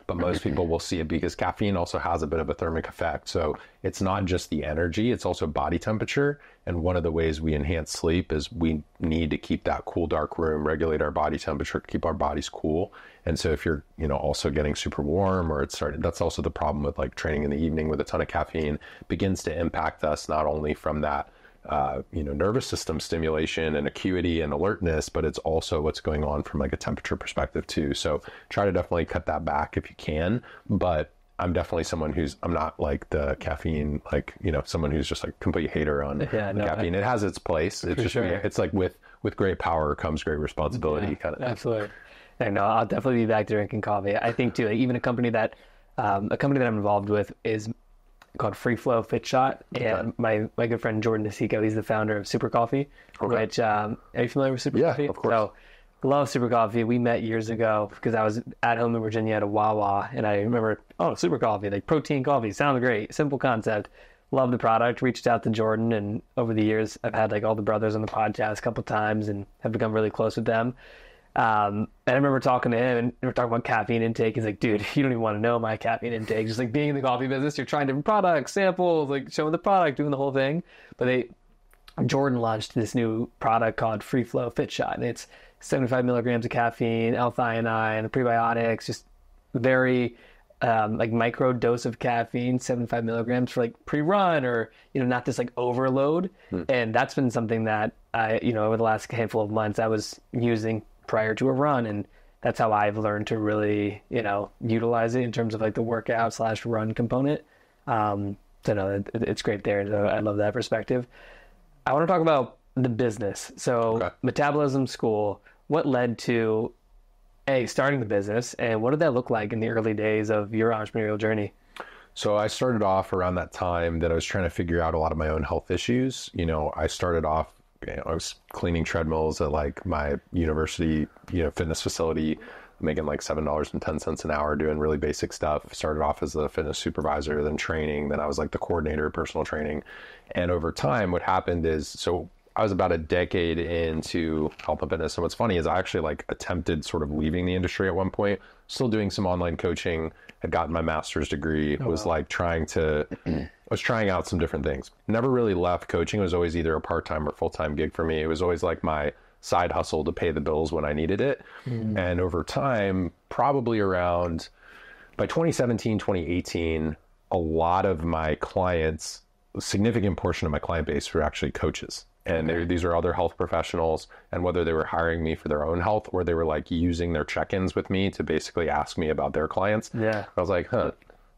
But most people will see it because caffeine also has a bit of a thermic effect. So it's not just the energy, it's also body temperature. And one of the ways we enhance sleep is we need to keep that cool, dark room, regulate our body temperature, keep our bodies cool. And so if you're, also getting super warm, or that's also the problem with like training in the evening with a ton of caffeine, begins to impact us not only from that nervous system stimulation and acuity and alertness, but it's also what's going on from like a temperature perspective too. So try to definitely cut that back if you can. But I'm definitely someone I'm not like the caffeine, someone who's just like complete hater on caffeine. It has its place. It's just, it's like with great power comes great responsibility kind of thing. Absolutely. And I'll definitely be back to drinking coffee. I think too, like, even a company that I'm involved with is called Free Flow Fit Shot, and my good friend Jordan Nasico, he's the founder of Super Coffee. Which are you familiar with Super Coffee? Yeah, of course. So love Super Coffee. We met years ago because I was at home in Virginia at a Wawa, and I remember, Super Coffee, like protein coffee, sounds great, simple concept. Love the product. Reached out to Jordan, and over the years I've had like all the brothers on the podcast a couple times and have become really close with them. And I remember talking to him, and we were talking about caffeine intake. He's like, dude, you don't even want to know my caffeine intake. Just like being in the coffee business, you're trying different products, samples, like showing the product, doing the whole thing. But Jordan launched this new product called Free Flow Fit Shot, and it's 75 milligrams of caffeine, L-theanine, prebiotics, just very micro dose of caffeine, 75 milligrams for like pre-run, or not this like overload. And that's been something that I over the last handful of months I was using prior to a run, and that's how I've learned to really utilize it in terms of like the workout / run component. So no, it's great there. So I love that perspective. I want to talk about the business. So Metabolism School, what led to starting the business, and what did that look like in the early days of your entrepreneurial journey? So I started off around that time that I was trying to figure out a lot of my own health issues. I started off, I was cleaning treadmills at like my university, fitness facility, making like $7.10 an hour, doing really basic stuff. Started off as a fitness supervisor, then training. Then I was like the coordinator of personal training. And over time, what happened is, so I was about a decade into health and fitness. And what's funny is I actually like attempted sort of leaving the industry at one point, still doing some online coaching, had gotten my master's degree, was trying out some different things. Never really left coaching. It was always either a part-time or full-time gig for me. It was always like my side hustle to pay the bills when I needed it. And over time, probably around by 2017, 2018, a lot of my clients, a significant portion of my client base were actually coaches. And these are other health professionals, and whether they were hiring me for their own health or they were like using their check-ins with me to basically ask me about their clients. I was like, there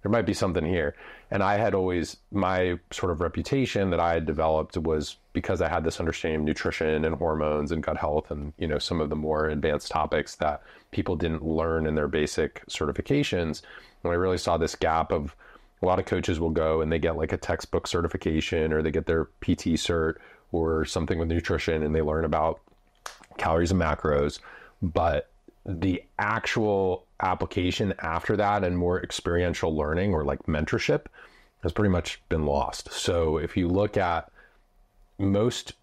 might be something here. And I had always, my sort of reputation that I had developed was because I had this understanding of nutrition and hormones and gut health and, some of the more advanced topics that people didn't learn in their basic certifications. And I really saw this gap of a lot of coaches will go and they get like a textbook certification, or they get their PT cert or something with nutrition, and they learn about calories and macros, but the actual application after that and more experiential learning or like mentorship has pretty much been lost. So if you look at most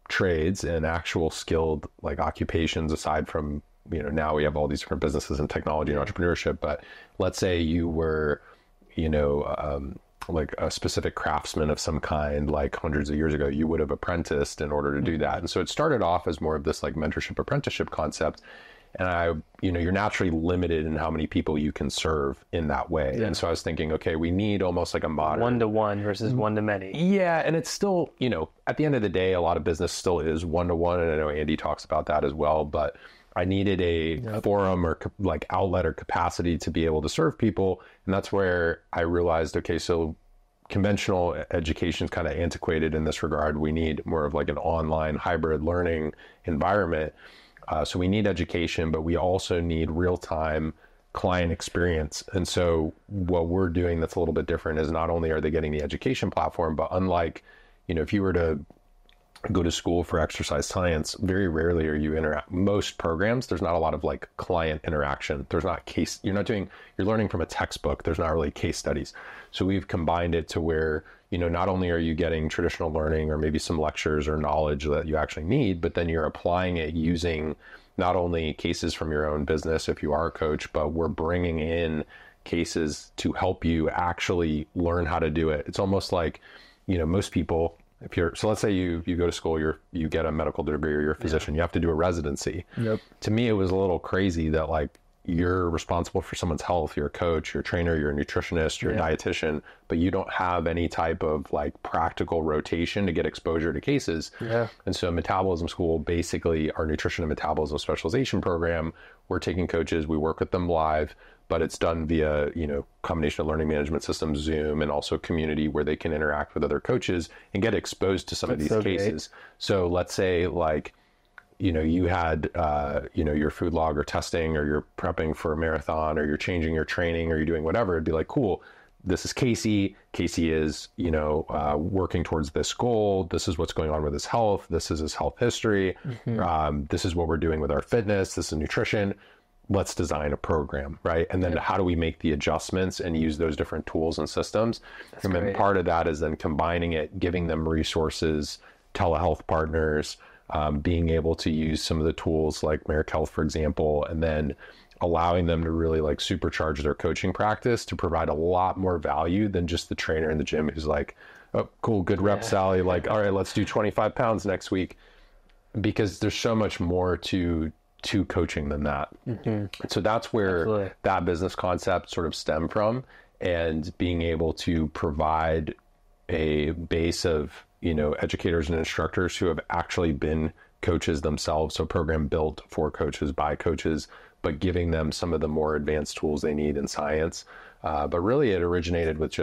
trades and actual skilled like occupations, aside from, now we have all these different businesses and technology and entrepreneurship, but let's say you were like a specific craftsman of some kind, like hundreds of years ago, you would have apprenticed in order to do that. And so it started off as more of this like mentorship apprenticeship concept. And you're naturally limited in how many people you can serve in that way. Yeah. And so I was thinking, okay, we need almost like a modern one-to-one versus one-to-many. Yeah. And it's still, at the end of the day, a lot of business still is one-to-one. And I know Andy talks about that as well, but I needed a forum or like outlet or capacity to be able to serve people. And that's where I realized, okay, so conventional education is kind of antiquated in this regard. We need more of like an online hybrid learning environment. So we need education, but we also need real-time client experience. And so what we're doing that's a little bit different is not only are they getting the education platform, but unlike, if you were to go to school for exercise science, very rarely are you most programs, there's not a lot of like client interaction. There's not you're learning from a textbook. There's not really case studies. So we've combined it to where, not only are you getting traditional learning or maybe some lectures or knowledge that you actually need, but then you're applying it using not only cases from your own business if you are a coach, but we're bringing in cases to help you actually learn how to do it. It's almost like, most people, so let's say you go to school, you get a medical degree or you're a physician, you have to do a residency. Yep. To me, it was a little crazy that like you're responsible for someone's health, you're a coach, you're a trainer, you're a nutritionist, you're a dietitian, but you don't have any type of like practical rotation to get exposure to cases. Yeah. And so Metabolism School, basically our nutrition and metabolism specialization program, we're taking coaches, we work with them live, but it's done via, combination of learning management systems, Zoom, and also community where they can interact with other coaches and get exposed to some of these cases. Great. So let's say like, you had, your food log or testing, or you're prepping for a marathon, or you're changing your training, or you're doing whatever. It'd be like, cool, this is Casey. Casey is, working towards this goal. This is what's going on with his health. This is his health history. Mm-hmm. This is what we're doing with our fitness. This is nutrition. Let's design a program, right? And then how do we make the adjustments and use those different tools and systems? That's and then great. Part of that is then combining it, giving them resources, telehealth partners, being able to use some of the tools like Marek Health, for example, and then allowing them to really like supercharge their coaching practice to provide a lot more value than just the trainer in the gym who's like, oh, cool, good rep, Sally. Like, all right, let's do 25 pounds next week. Because there's so much more to coaching than that. Mm-hmm. So that's where that business concept sort of stemmed from, and being able to provide a base of, educators and instructors who have actually been coaches themselves. So a program built for coaches by coaches, but giving them some of the more advanced tools they need in science. But really it originated with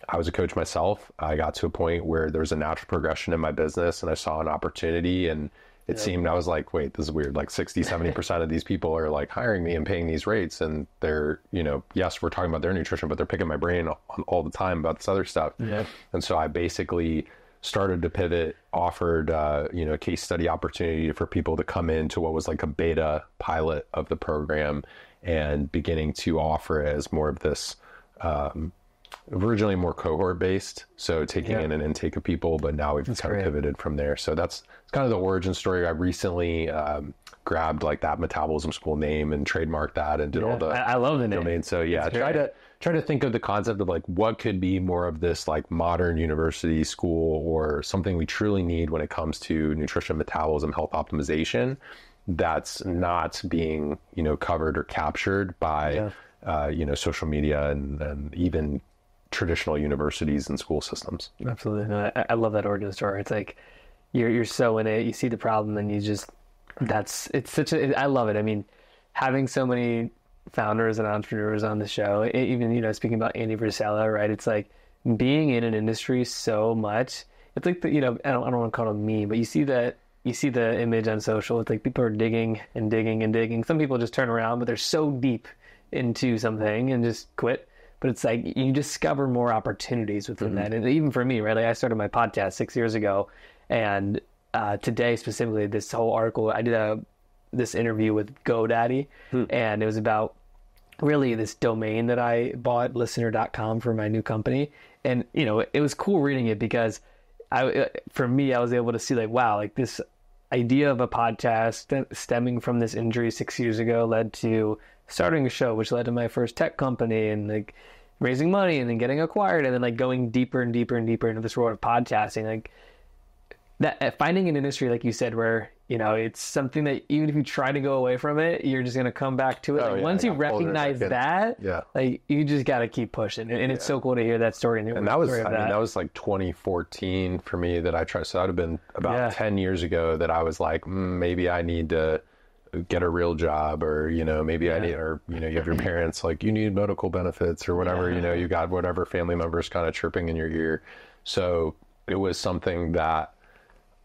I was a coach myself. I got to a point where there was a natural progression in my business and I saw an opportunity, and it seemed, I was like, wait, this is weird. Like 60-70% of these people are like hiring me and paying these rates. And they're, yes, we're talking about their nutrition, but they're picking my brain all the time about this other stuff. Yeah. And so I basically started to pivot, offered, a case study opportunity for people to come into what was like a beta pilot of the program, and beginning to offer it as more of this, originally more cohort based. So taking in an intake of people, but now we've kind of pivoted from there. So it's kind of the origin story. I recently grabbed like that Metabolism School name and trademarked that and did all the I love the name. Domain. So try to think of the concept of like what could be more of this like modern university school, or something we truly need when it comes to nutrition, metabolism, health optimization, that's not being, covered or captured by, social media and even traditional universities and school systems. Absolutely. No, I love that origin story. It's like you're so in it, you see the problem, and I love it. I mean, having so many founders and entrepreneurs on the show, even, speaking about Andy Frisella, right? It's like being in an industry so much. It's like I don't want to call it a meme, but you see the image on social. It's like people are digging and digging and digging. Some people just turn around, but they're so deep into something and just quit. But it's like you discover more opportunities within that. And even for me, right? Like I started my podcast 6 years ago, and today specifically, this whole article, I did this interview with GoDaddy, and it was about really this domain that I bought, listener.com, for my new company. And, it was cool reading it because for me, I was able to see like, wow, like this idea of a podcast stemming from this injury 6 years ago led to starting a show, which led to my first tech company, and like raising money and then getting acquired and then like going deeper and deeper and deeper into this world of podcasting, like that, finding an industry, like you said, where, you know, it's something that even if you try to go away from it, you're just going to come back to it. Like, once you recognize that, like, you just got to keep pushing. And it's so cool to hear that story. And that was, I mean, that was like 2014 for me that I tried. So that would have been about 10 years ago that I was like, maybe I need to get a real job, or, you know, maybe I need, or, you know, you have your parents like, you need medical benefits or whatever, you know, you got whatever family members kind of chirping in your ear. So it was something that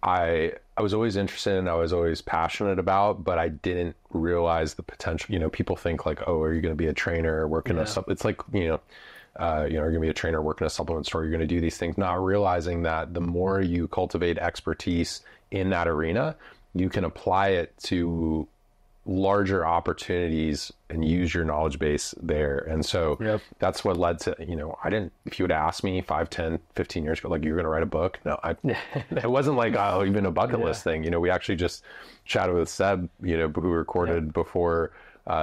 I was always interested in, I was always passionate about, but I didn't realize the potential. You know, people think like, oh, are you going to be a trainer working at something? It's like, you know, you're going to be a trainer working at a supplement store. You're going to do these things, not realizing that the more you cultivate expertise in that arena, you can apply it to larger opportunities and use your knowledge base there. And so that's what led to, you know, if you would ask me 5, 10, 15 years ago, like, you're going to write a book. No, it wasn't like, even a bucket list thing. You know, we actually just chatted with Seb, you know, who recorded before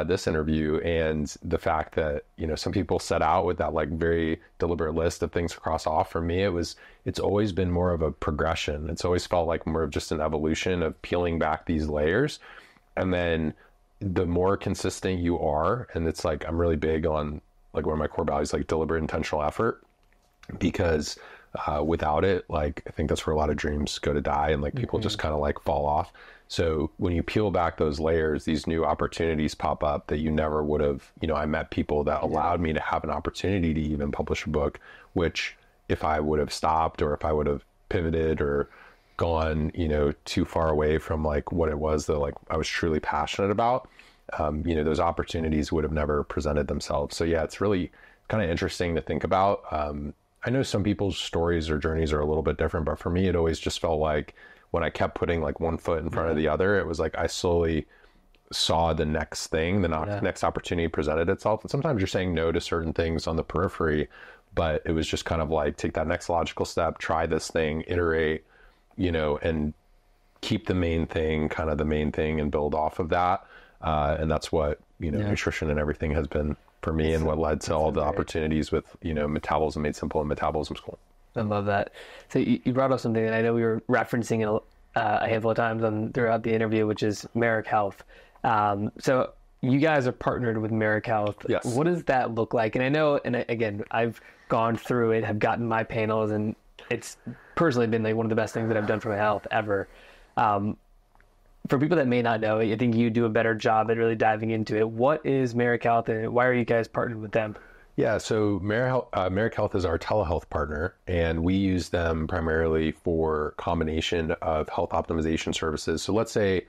this interview, and the fact that, you know, some people set out with that like very deliberate list of things to cross off. For me, it's always been more of a progression. It's always felt like more of just an evolution of peeling back these layers. And then the more consistent you are, and it's like, I'm really big on, like, one of my core values, like deliberate intentional effort, because without it, like, I think that's where a lot of dreams go to die, and like people just kind of like fall off. So when you peel back those layers, these new opportunities pop up that you never would have. You know, I met people that allowed me to have an opportunity to even publish a book, which if I would have stopped, or if I would have pivoted or gone, you know, too far away from like what it was that like I was truly passionate about, you know, those opportunities would have never presented themselves. So yeah, it's really kind of interesting to think about. I know some people's stories or journeys are a little bit different, but for me, it always just felt like when I kept putting like one foot in front of the other, it was like I slowly saw the next thing, the next opportunity presented itself. And sometimes you're saying no to certain things on the periphery, but it was just kind of like, take that next logical step, try this thing, iterate, you know, and keep the main thing kind of the main thing and build off of that. And that's what, you know, nutrition and everything has been for me, and what led to all the opportunities with, you know, Metabolism Made Simple and Metabolism School. I love that. So you brought up something that I know we were referencing a handful of times throughout the interview, which is Marek Health. So you guys are partnered with Marek Health. Yes. What does that look like? And I know, and again, I've gone through it, have gotten my panels, and it's personally been like one of the best things that I've done for my health ever. For people that may not know, I think you do a better job at really diving into it. What is Marek Health, and why are you guys partnered with them? Yeah, so Marek Health is our telehealth partner, and we use them primarily for combination of health optimization services. So let's say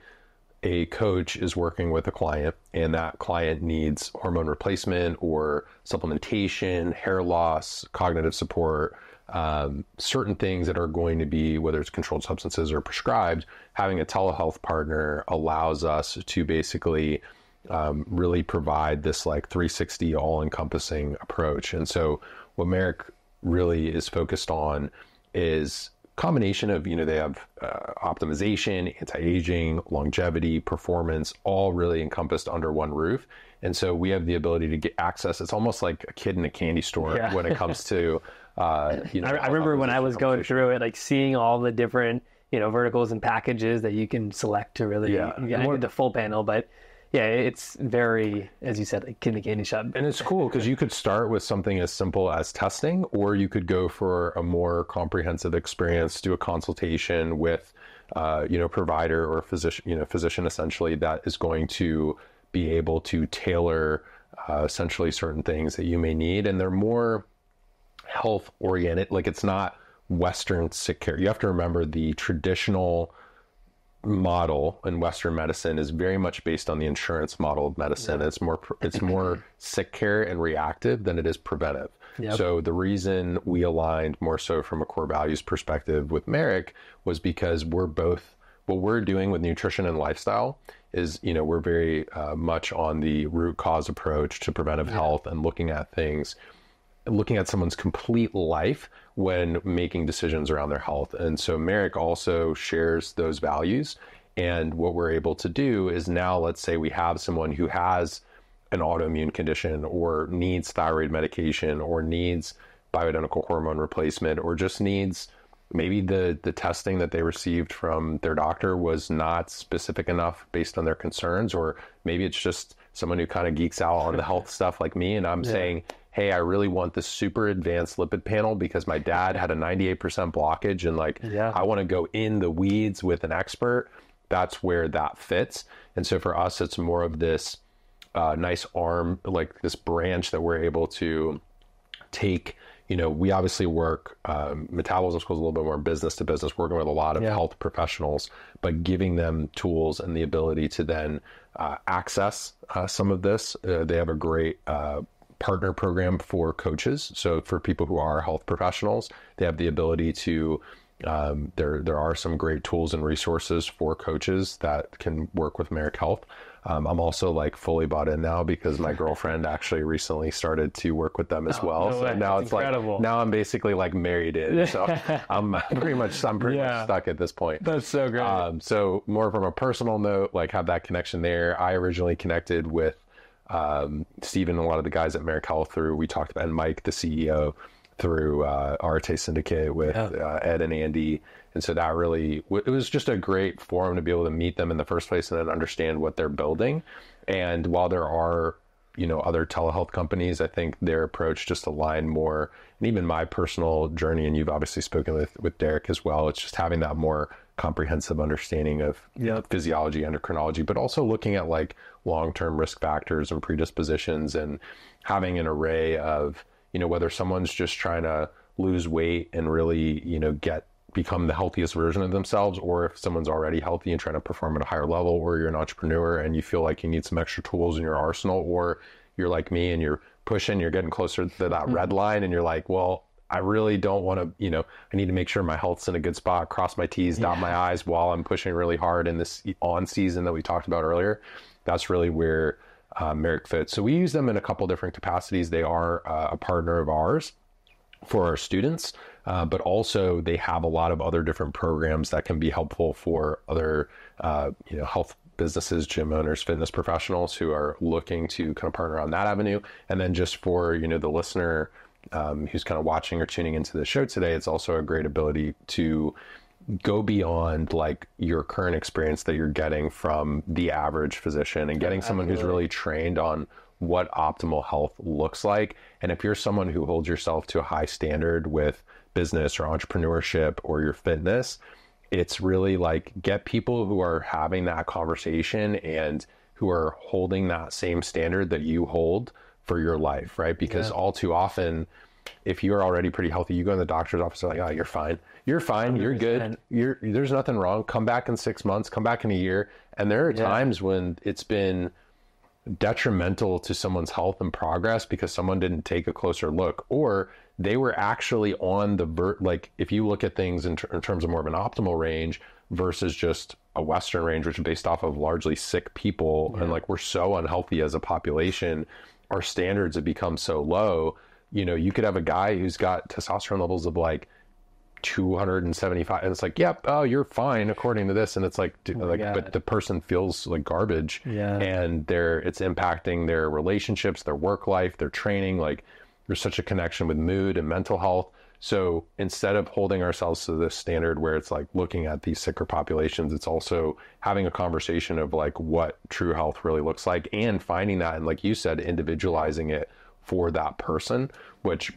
a coach is working with a client, and that client needs hormone replacement or supplementation, hair loss, cognitive support, certain things that are going to be, whether it's controlled substances or prescribed. Having a telehealth partner allows us to basically really provide this like 360 all-encompassing approach. And so what Marek really is focused on is combination of, you know, they have optimization, anti-aging, longevity, performance, all really encompassed under one roof. And so we have the ability to get access. It's almost like a kid in a candy store when it comes to, you know, I remember when I was going through it, like seeing all the different, you know, verticals and packages that you can select to really, I did the full panel, but yeah, it's very, as you said, like kid in the candy shop. And it's cool because you could start with something as simple as testing, or you could go for a more comprehensive experience, do a consultation with, you know, provider or physician essentially, that is going to be able to tailor essentially certain things that you may need. And they're more health oriented. Like, it's not Western sick care. You have to remember the traditional model in Western medicine is very much based on the insurance model of medicine. It's more sick care and reactive than it is preventive. So the reason we aligned more so from a core values perspective with Marek was because we're both, what we're doing with nutrition and lifestyle is, you know, we're very much on the root cause approach to preventive health, and looking at things, looking at someone's complete life when making decisions around their health. And so Marek also shares those values. And what we're able to do is now, let's say we have someone who has an autoimmune condition or needs thyroid medication or needs bioidentical hormone replacement or just needs maybe the testing that they received from their doctor was not specific enough based on their concerns, or maybe it's just someone who kind of geeks out on the health stuff like me, and I'm saying, hey, I really want this super advanced lipid panel because my dad had a 98% blockage, and like I want to go in the weeds with an expert. That's where that fits. And so for us, it's more of this nice arm, like this branch that we're able to take. You know, we obviously work, metabolism school is a little bit more business to business, working with a lot of health professionals, but giving them tools and the ability to then access some of this. They have a great partner program for coaches. So for people who are health professionals, they have the ability to, there are some great tools and resources for coaches that can work with Marek Health. I'm also like fully bought in now because my girlfriend actually recently started to work with them as well. No so way. now That's it's incredible. like, now I'm basically like married in. So I'm pretty much stuck at this point. That's so great. So more from a personal note, like have that connection there. I originally connected with Stephen and a lot of the guys at Marek Health through, we talked about, and Mike, the CEO, through RTA Syndicate with Ed and Andy. And so that really, it was just a great forum to be able to meet them in the first place and then understand what they're building. And while there are, you know, other telehealth companies, I think their approach just aligned more. And even my personal journey, and you've obviously spoken with Derek as well, it's just having that more comprehensive understanding of physiology, endocrinology, but also looking at like long-term risk factors and predispositions and having an array of, you know, whether someone's just trying to lose weight and really, you know, become the healthiest version of themselves, or if someone's already healthy and trying to perform at a higher level, or you're an entrepreneur and you feel like you need some extra tools in your arsenal, or you're like me and you're pushing, you're getting closer to that red line and you're like, well, I really don't want to, you know, I need to make sure my health's in a good spot, cross my T's, dot my I's while I'm pushing really hard in this on season that we talked about earlier. That's really where Marek fits. So we use them in a couple different capacities. They are a partner of ours for our students, but also they have a lot of other different programs that can be helpful for other, you know, health businesses, gym owners, fitness professionals who are looking to kind of partner on that avenue. And then just for, you know, the listener who's kind of watching or tuning into the show today, it's also a great ability to go beyond like your current experience that you're getting from the average physician and getting someone who's really trained on what optimal health looks like. And if you're someone who holds yourself to a high standard with business or entrepreneurship or your fitness, it's really like get people who are having that conversation and who are holding that same standard that you hold for your life, right? Because all too often, if you're already pretty healthy, you go in the doctor's office, they're like, oh, you're fine. You're fine. 100%. You're good. There's nothing wrong. Come back in 6 months, come back in a year. And there are times when it's been detrimental to someone's health and progress because someone didn't take a closer look, or they were actually on the like if you look at things in terms of more of an optimal range versus just a Western range, which is based off of largely sick people, and like we're so unhealthy as a population, our standards have become so low. You know, you could have a guy who's got testosterone levels of like 275 and it's like, yep, oh, you're fine according to this, and it's like, but the person feels like garbage, and it's impacting their relationships, their work life, their training. Like there's such a connection with mood and mental health. So instead of holding ourselves to this standard where it's like looking at these sicker populations, it's also having a conversation of like what true health really looks like and finding that, and like you said, individualizing it for that person, which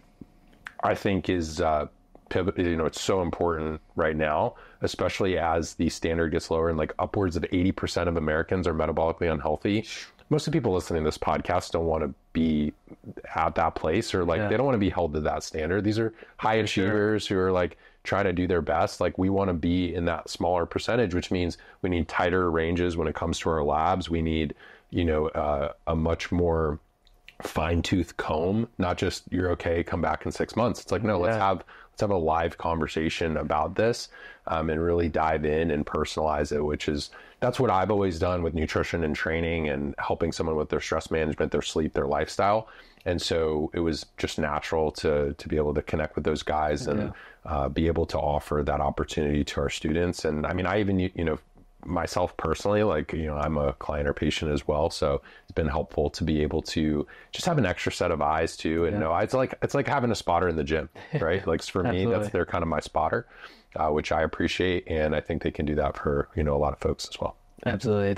I think is pivot. You know, it's so important right now, especially as the standard gets lower and like upwards of 80% of Americans are metabolically unhealthy. Most of the people listening to this podcast don't want to be at that place, or like they don't want to be held to that standard. These are high achievers who are like trying to do their best. Like we want to be in that smaller percentage, which means we need tighter ranges when it comes to our labs. We need, you know, a much more fine-tooth comb, not just you're okay, come back in 6 months. It's like, no, let's have a live conversation about this, and really dive in and personalize it, that's what I've always done with nutrition and training and helping someone with their stress management, their sleep, their lifestyle. And so it was just natural to be able to connect with those guys and be able to offer that opportunity to our students. And I mean, I even, you know, myself personally, like, I'm a client or patient as well. So it's been helpful to be able to just have an extra set of eyes too. And know, it's like having a spotter in the gym, right? Like for me, they're kind of my spotter, which I appreciate. And I think they can do that for, a lot of folks as well. Absolutely.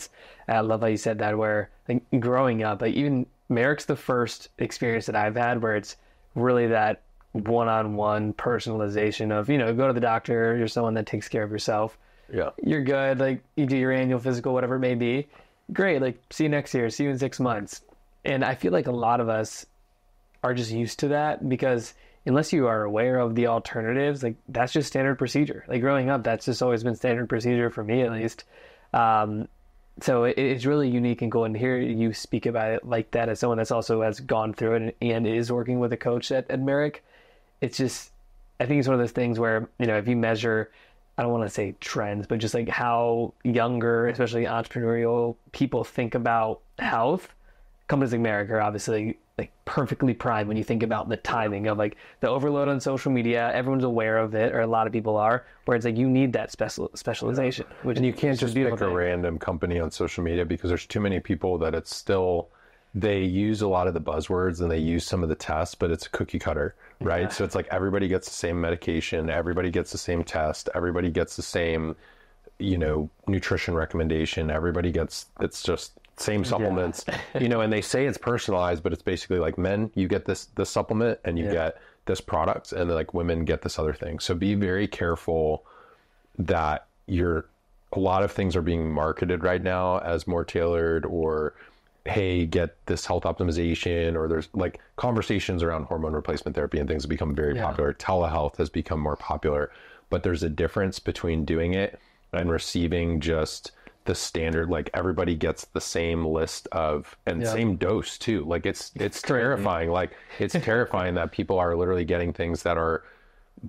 I love how you said that, where like growing up, like even Marek's the first experience that I've had where it's really that one-on-one personalization of, go to the doctor, you're someone that takes care of yourself. Yeah. You're good. Like you do your annual physical, whatever it may be. Great. Like see you next year, see you in 6 months. And I feel like a lot of us are just used to that because unless you are aware of the alternatives, like that's just standard procedure. Like growing up, that's just always been standard procedure for me, at least. So it's really unique and cool. And hear you speak about it like that as someone that's also has gone through it and is working with a coach at Marek. It's just, I think it's one of those things where, if you measure, I don't want to say trends, but just like how younger, especially entrepreneurial people think about health, companies like Marek are obviously like perfectly primed when you think about the timing of like the overload on social media. Everyone's aware of it, or a lot of people are, where it's like you need that specialization. And you can't just pick a random company on social media because there's too many people that it's still, they use a lot of the buzzwords and they use some of the tests, but it's a cookie cutter, right? Yeah. So it's like everybody gets the same medication, everybody gets the same test, everybody gets the same, nutrition recommendation, everybody gets, it's just same supplements, and they say it's personalized, but it's basically like men, you get this supplement and you get this product, and like women get this other thing. So be very careful that a lot of things are being marketed right now as more tailored, or hey, get this health optimization, or there's like conversations around hormone replacement therapy and things have become very popular. Telehealth has become more popular, but there's a difference between doing it and receiving just the standard, like everybody gets the same list of, and same dose too. Like it's terrifying. Like it's terrifying that people are literally getting things that are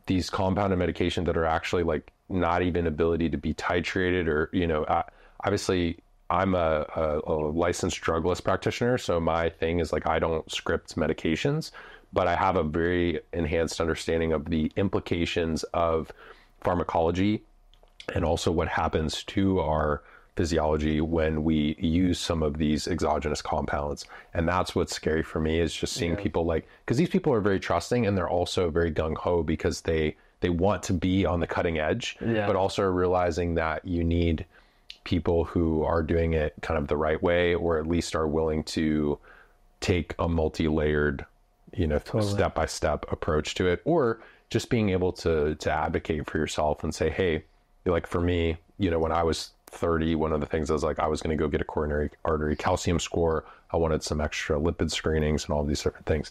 these compounded medications that are actually like not even ability to be titrated, or, obviously I'm a licensed drug list practitioner. So my thing is like, I don't script medications, but I have a very enhanced understanding of the implications of pharmacology and also what happens to our physiology when we use some of these exogenous compounds. And that's what's scary for me, is just seeing people like, because these people are very trusting and they're also very gung-ho because they want to be on the cutting edge, but also realizing that you need people who are doing it kind of the right way, or at least are willing to take a multi-layered, step-by-step approach to it, or just being able to advocate for yourself and say, hey, like for me, when I was 30, one of the things I was like, I was going to go get a coronary artery calcium score. I wanted some extra lipid screenings and all these different things.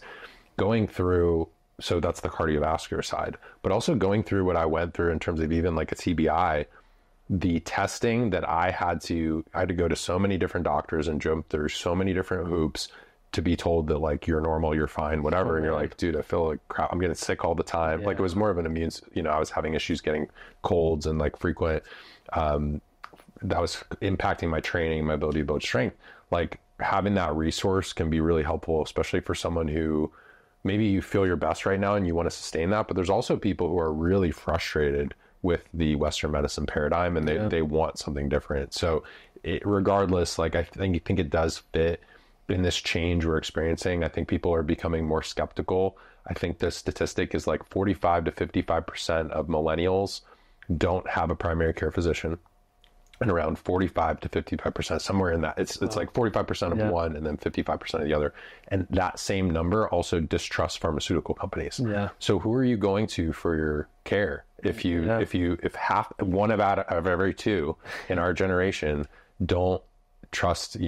Going through, so that's the cardiovascular side, but also going through what I went through in terms of even like a TBI, the testing that I had to go to so many different doctors and jump through so many different hoops to be told that like, you're normal, you're fine, whatever. And you're like, dude, I feel like crap. I'm getting sick all the time. Like it was more of an immune, I was having issues getting colds and like frequent, that was impacting my training, my ability to build strength. Like having that resource can be really helpful, especially for someone who maybe you feel your best right now and you want to sustain that. But there's also people who are really frustrated with the Western medicine paradigm and they want something different. So regardless, like I think it does fit in this change we're experiencing. I think people are becoming more skeptical. I think the statistic is like 45 to 55% of millennials don't have a primary care physician, and around 45 to 55%, somewhere in that. It's like 45% of one and then 55% of the other. And that same number also distrusts pharmaceutical companies. Yeah. So who are you going to for your care? If one out of every two in our generation don't trust,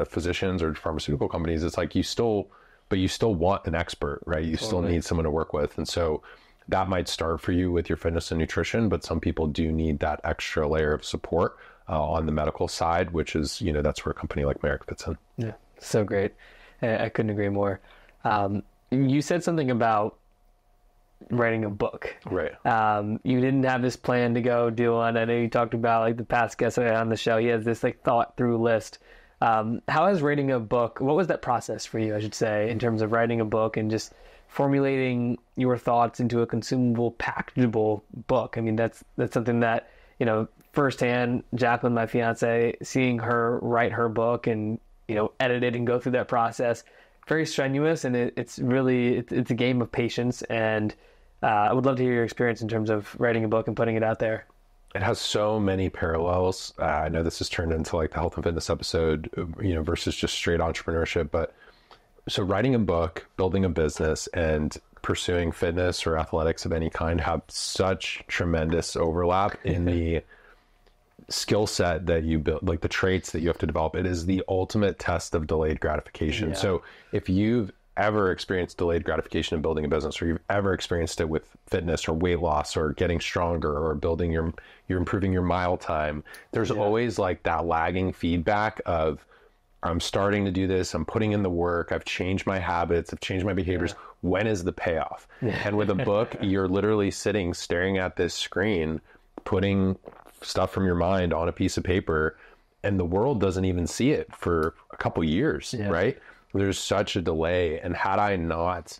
physicians or pharmaceutical companies, it's like you still want an expert, right? You still need someone to work with. And so that might start for you with your fitness and nutrition, but some people do need that extra layer of support on the medical side, which is, that's where a company like Marek fits in. Yeah, so great. I couldn't agree more. You said something about writing a book. Right. You didn't have this plan to go do one. I know you talked about like the past guest I had on the show. He has this like thought through list. How has writing a book, what was that process for you, I should say, in terms of writing a book and just formulating your thoughts into a consumable, packageable book? I mean, that's something that firsthand, Jacqueline, my fiance, seeing her write her book and, edit it and go through that process, very strenuous. And it's a game of patience. And I would love to hear your experience in terms of writing a book and putting it out there. It has so many parallels. I know this has turned into like the health and fitness episode, versus just straight entrepreneurship. But so writing a book, building a business, and pursuing fitness or athletics of any kind have such tremendous overlap in the skill set that you build, like the traits that you have to develop. It is the ultimate test of delayed gratification. Yeah. So if you've ever experienced delayed gratification in building a business, or you've ever experienced it with fitness or weight loss or getting stronger or building you're improving your mile time, there's always like that lagging feedback of, I'm starting to do this, I'm putting in the work, I've changed my habits, I've changed my behaviors. When is the payoff? And with a book, you're literally sitting, staring at this screen, putting stuff from your mind on a piece of paper, and the world doesn't even see it for a couple years, right? There's such a delay. And had I not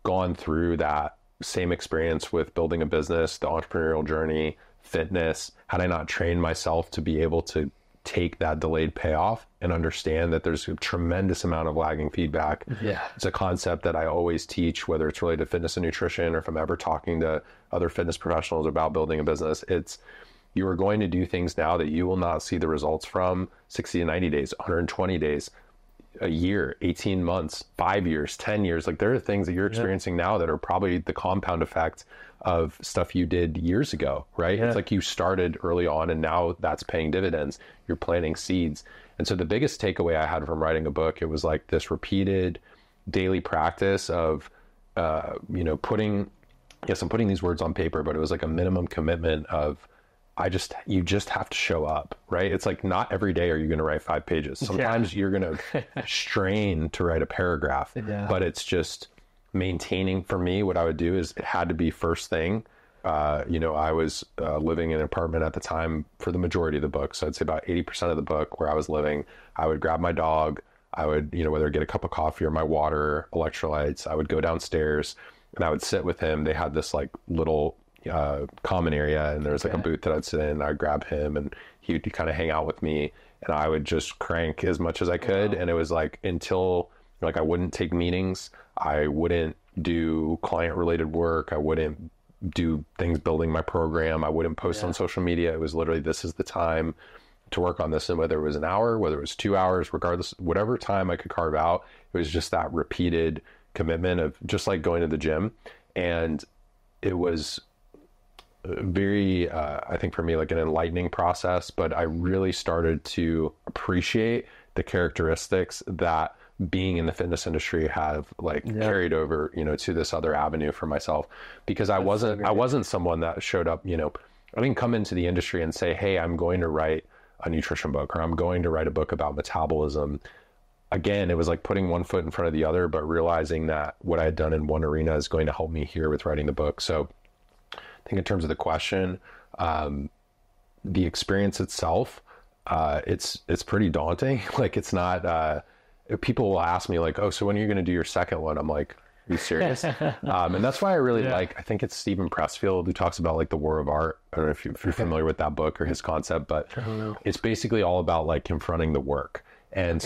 gone through that same experience with building a business, the entrepreneurial journey, fitness, had I not trained myself to be able to take that delayed payoff and understand that there's a tremendous amount of lagging feedback. It's a concept that I always teach, whether it's related to fitness and nutrition, or if I'm ever talking to other fitness professionals about building a business. It's, you are going to do things now that you will not see the results from 60 to 90 days, 120 days, a year, 18 months, 5 years, 10 years. Like there are things that you're experiencing now that are probably the compound effect of stuff you did years ago, right? It's like you started early on and now that's paying dividends. You're planting seeds. And so the biggest takeaway I had from writing a book, it was like this repeated daily practice of, I'm putting these words on paper, but it was like a minimum commitment of, you just have to show up, right? It's like not every day are you going to write 5 pages. Sometimes you're going to strain to write a paragraph, but it's just maintaining. For me, what I would do is it had to be first thing. I was living in an apartment at the time for the majority of the book. So I'd say about 80% of the book where I was living, I would grab my dog. I would, whether get a cup of coffee or my water, electrolytes, I would go downstairs and I would sit with him. They had this like little common area, and there was like a booth that I'd sit in. I'd grab him and he would kind of hang out with me, and I would just crank as much as I could. And it was like until like I wouldn't take meetings, I wouldn't do client related work, I wouldn't do things building my program, I wouldn't post on social media. It was literally, this is the time to work on this. And whether it was an hour, whether it was 2 hours, regardless, whatever time I could carve out, it was just that repeated commitment of just like going to the gym. And it was very, I think for me, like an enlightening process, but I really started to appreciate the characteristics that being in the fitness industry have like carried over, to this other avenue for myself, because I wasn't someone that showed up, I didn't come into the industry and say, hey, I'm going to write a nutrition book, or I'm going to write a book about metabolism. Again, it was like putting one foot in front of the other, but realizing that what I had done in one arena is going to help me here with writing the book. So I think in terms of the question, the experience itself, it's pretty daunting. Like it's not, people will ask me like, oh, so when are you going to do your second one? I'm like, are you serious? And that's why I really like, I think it's Stephen Pressfield who talks about like the war of art. I don't know if you're familiar with that book or his concept, but it's basically all about like confronting the work. And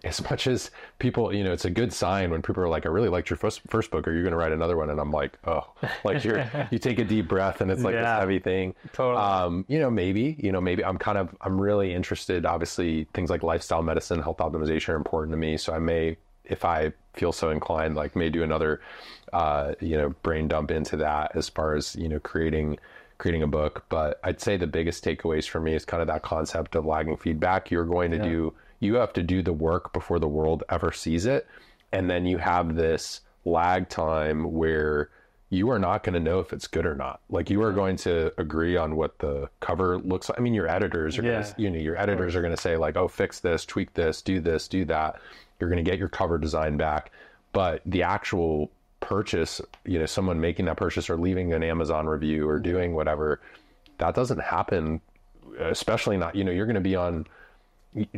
as much as people, it's a good sign when people are like, I really liked your first book, are you going to write another one? And I'm like, oh, like you take a deep breath and it's like this heavy thing. Totally. Maybe I'm really interested. Obviously things like lifestyle medicine, health optimization are important to me. So I may, if I feel so inclined, like may do another, brain dump into that as far as, creating a book. But I'd say the biggest takeaways for me is kind of that concept of lagging feedback. You have to do the work before the world ever sees it. And then you have this lag time where you are not going to know if it's good or not. Like you are going to agree on what the cover looks like. I mean, your editors are going to say like, oh, fix this, tweak this, do that. You're going to get your cover design back. But the actual purchase, someone making that purchase or leaving an Amazon review or doing whatever, that doesn't happen, especially not, you're going to be on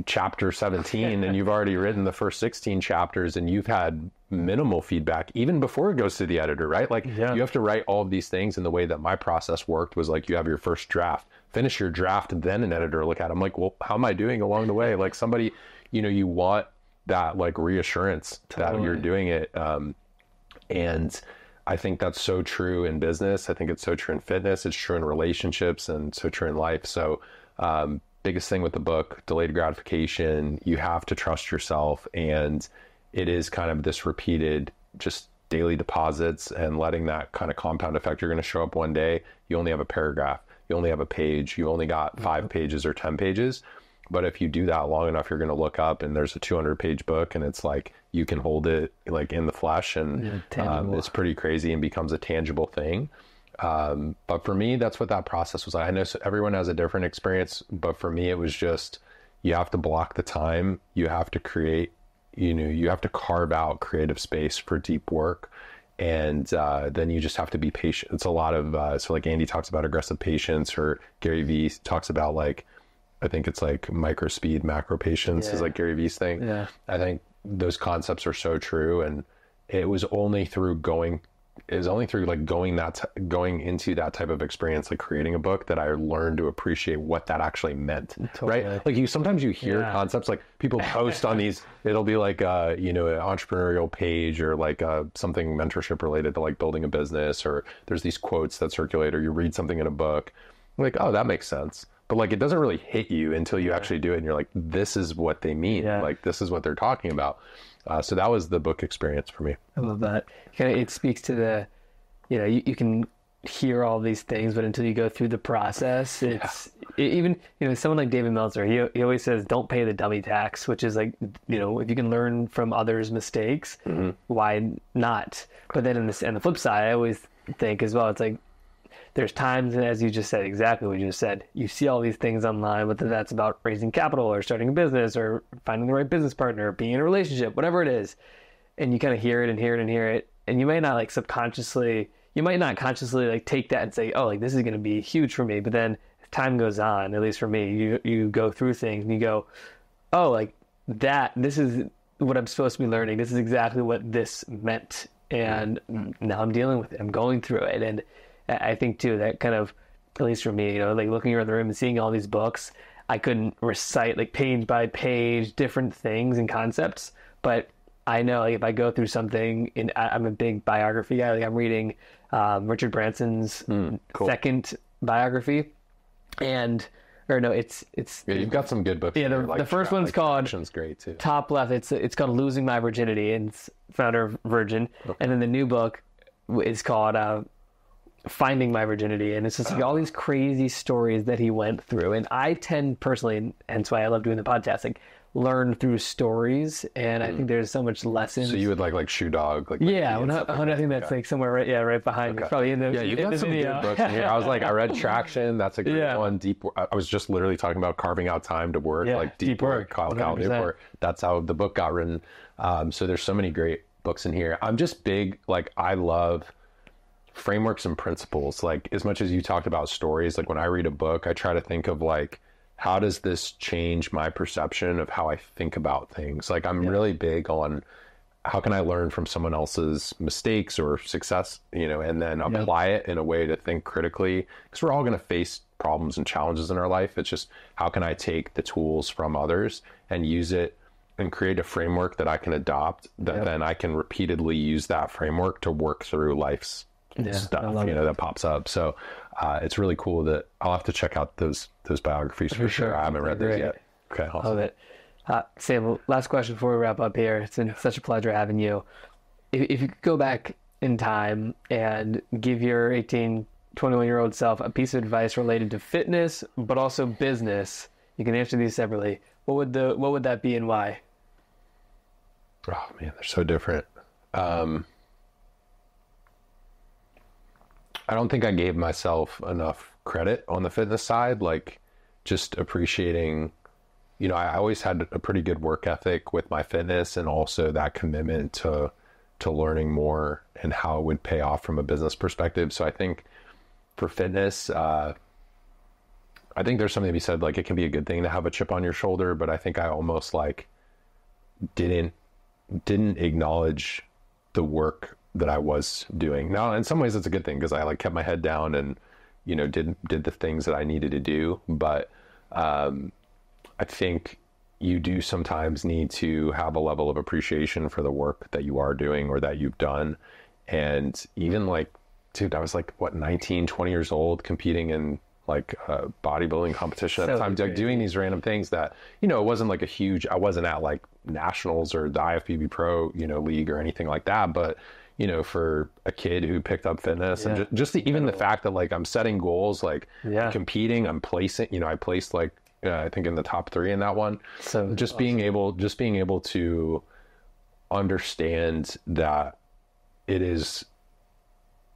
chapter 17 and you've already written the first 16 chapters and you've had minimal feedback even before it goes to the editor, right? Like you have to write all of these things. And the way that my process worked was like, you have your first draft, finish your draft, and then an editor look at it. I'm like, well, how am I doing along the way? Like somebody, you want that like reassurance that you're doing it. And I think that's so true in business. I think it's so true in fitness. It's true in relationships and so true in life. So, biggest thing with the book, delayed gratification, you have to trust yourself. And it is kind of this repeated just daily deposits and letting that kind of compound effect. You're going to show up one day, you only have a paragraph, you only have a page, you only got 5 pages or 10 pages. But if you do that long enough, you're going to look up and there's a 200-page book and it's like you can hold it like in the flesh and it's pretty crazy and becomes a tangible thing. But for me, that's what that process was like. I know everyone has a different experience, but for me, it was just, you have to block the time. You have to create, you have to carve out creative space for deep work. And then you just have to be patient. It's a lot of, so like Andy talks about aggressive patience, or Gary Vee talks about like, I think it's like micro speed, macro patience is like Gary Vee's thing. Yeah. I think those concepts are so true. And it was only through going into that type of experience, like creating a book, that I learned to appreciate what that actually meant. Totally. Right? Like sometimes you hear concepts, like people post on these, it'll be like, an entrepreneurial page or like something mentorship related to like building a business, or there's these quotes that circulate, or you read something in a book, like, oh, that makes sense. But like, it doesn't really hit you until you actually do it. And you're like, this is what they mean. Like, this is what they're talking about. So that was the book experience for me. I love that. It speaks to the, you can hear all these things, but until you go through the process, even, someone like David Meltzer, he always says, don't pay the dummy tax, which is like, if you can learn from others' mistakes, why not? But then on the flip side, I always think as well, it's like, there's times, and as you just said, exactly what you just said, you see all these things online, whether that's about raising capital or starting a business or finding the right business partner, being in a relationship, whatever it is. And you kind of hear it and hear it and hear it. And you might not like consciously like take that and say, oh, like this is going to be huge for me. But then as time goes on, at least for me, you go through things and you go, oh, like this is what I'm supposed to be learning. This is exactly what this meant. And now I'm dealing with it. I'm going through it. And I think too, that kind of, at least for me, like looking around the room and seeing all these books, I couldn't recite like page by page different things and concepts, but I know like if I go through something, I'm a big biography guy. Like I'm reading Richard Branson's second biography, it's you've got some good books. Yeah, the first one's called great too. Top Left. It's called Losing My Virginity, and it's founder of Virgin, and then the new book is called Finding My Virginity, and it's just like all these crazy stories that he went through. And I tend personally, and hence why I love doing the podcast, like learn through stories, and I think there's so much lessons. So you would like Shoe Dog, like I think that's like somewhere right behind me, probably in the you got some good books in here. I was like, I read Traction, that's a great one. I was just literally talking about carving out time to work, like Deep Work, Kyle Newport. That's how the book got written. So there's so many great books in here. I'm just big, like I love frameworks and principles. Like as much as you talked about stories, like when I read a book, I try to think of like, how does this change my perception of how I think about things? Like I'm really big on how can I learn from someone else's mistakes or success, and then apply it in a way to think critically, because we're all going to face problems and challenges in our life. It's just, how can I take the tools from others and use it and create a framework that I can adopt, that then I can repeatedly use that framework to work through life's stuff, that pops up. So it's really cool that I'll have to check out those biographies for sure. I haven't read those yet. Okay, awesome. Love it. Sam, last question before we wrap up here. It's been such a pleasure having you. If you could go back in time and give your 18, 21-year-old self a piece of advice related to fitness, but also business, you can answer these separately. What would that be and why? Oh man, they're so different. I don't think I gave myself enough credit on the fitness side, like just appreciating, I always had a pretty good work ethic with my fitness, and also that commitment to learning more and how it would pay off from a business perspective. So I think for fitness, I think there's something to be said, like it can be a good thing to have a chip on your shoulder, but I think I almost like didn't acknowledge the work that I was doing. Now, in some ways it's a good thing because I like kept my head down and, you know, did the things that I needed to do. But I think you do sometimes need to have a level of appreciation for the work that you are doing or that you've done. And even like, dude, I was like, what, 19, 20 years old competing in like a bodybuilding competition at the time, like doing these random things that, you know, it wasn't like I wasn't at like nationals or the IFBB Pro, you know, league or anything like that. But, you know, for a kid who picked up fitness and just even the fact that like I'm setting goals, like competing, I'm placing, you know, I placed like, I think in the top 3 in that one. So just being able to understand that it is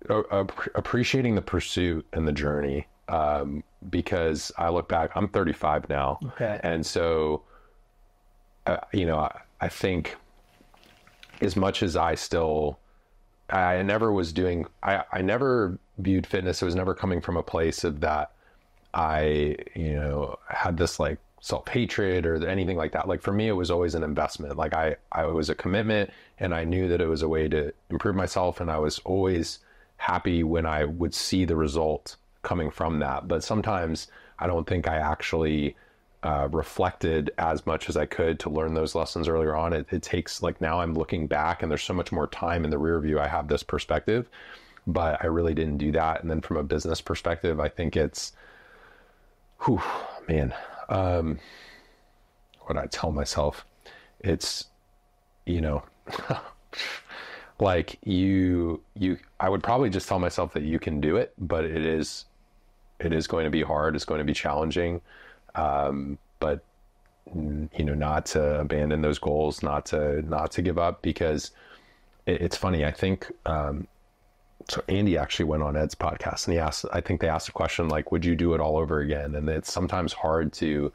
appreciating the pursuit and the journey. Because I look back, I'm 35 now. Okay. And so, you know, I think as much as I never viewed fitness. It was never coming from a place of that I, you know, had this like self-hatred or anything like that. Like for me, it was always an investment. Like I was a commitment and I knew that it was a way to improve myself. And I was always happy when I would see the result coming from that. But sometimes I don't think I actually reflected as much as I could to learn those lessons earlier on. It takes, like, now I'm looking back and there's so much more time in the rear view. I have this perspective, but I really didn't do that. And then from a business perspective, I think it's, what I tell myself, it's, you know, like I would probably just tell myself that you can do it, but it is going to be hard. It's going to be challenging. But you know, not to abandon those goals, not to give up, because it's funny. I think, so Andy actually went on Ed's podcast and I think they asked a question like, would you do it all over again? And it's sometimes hard to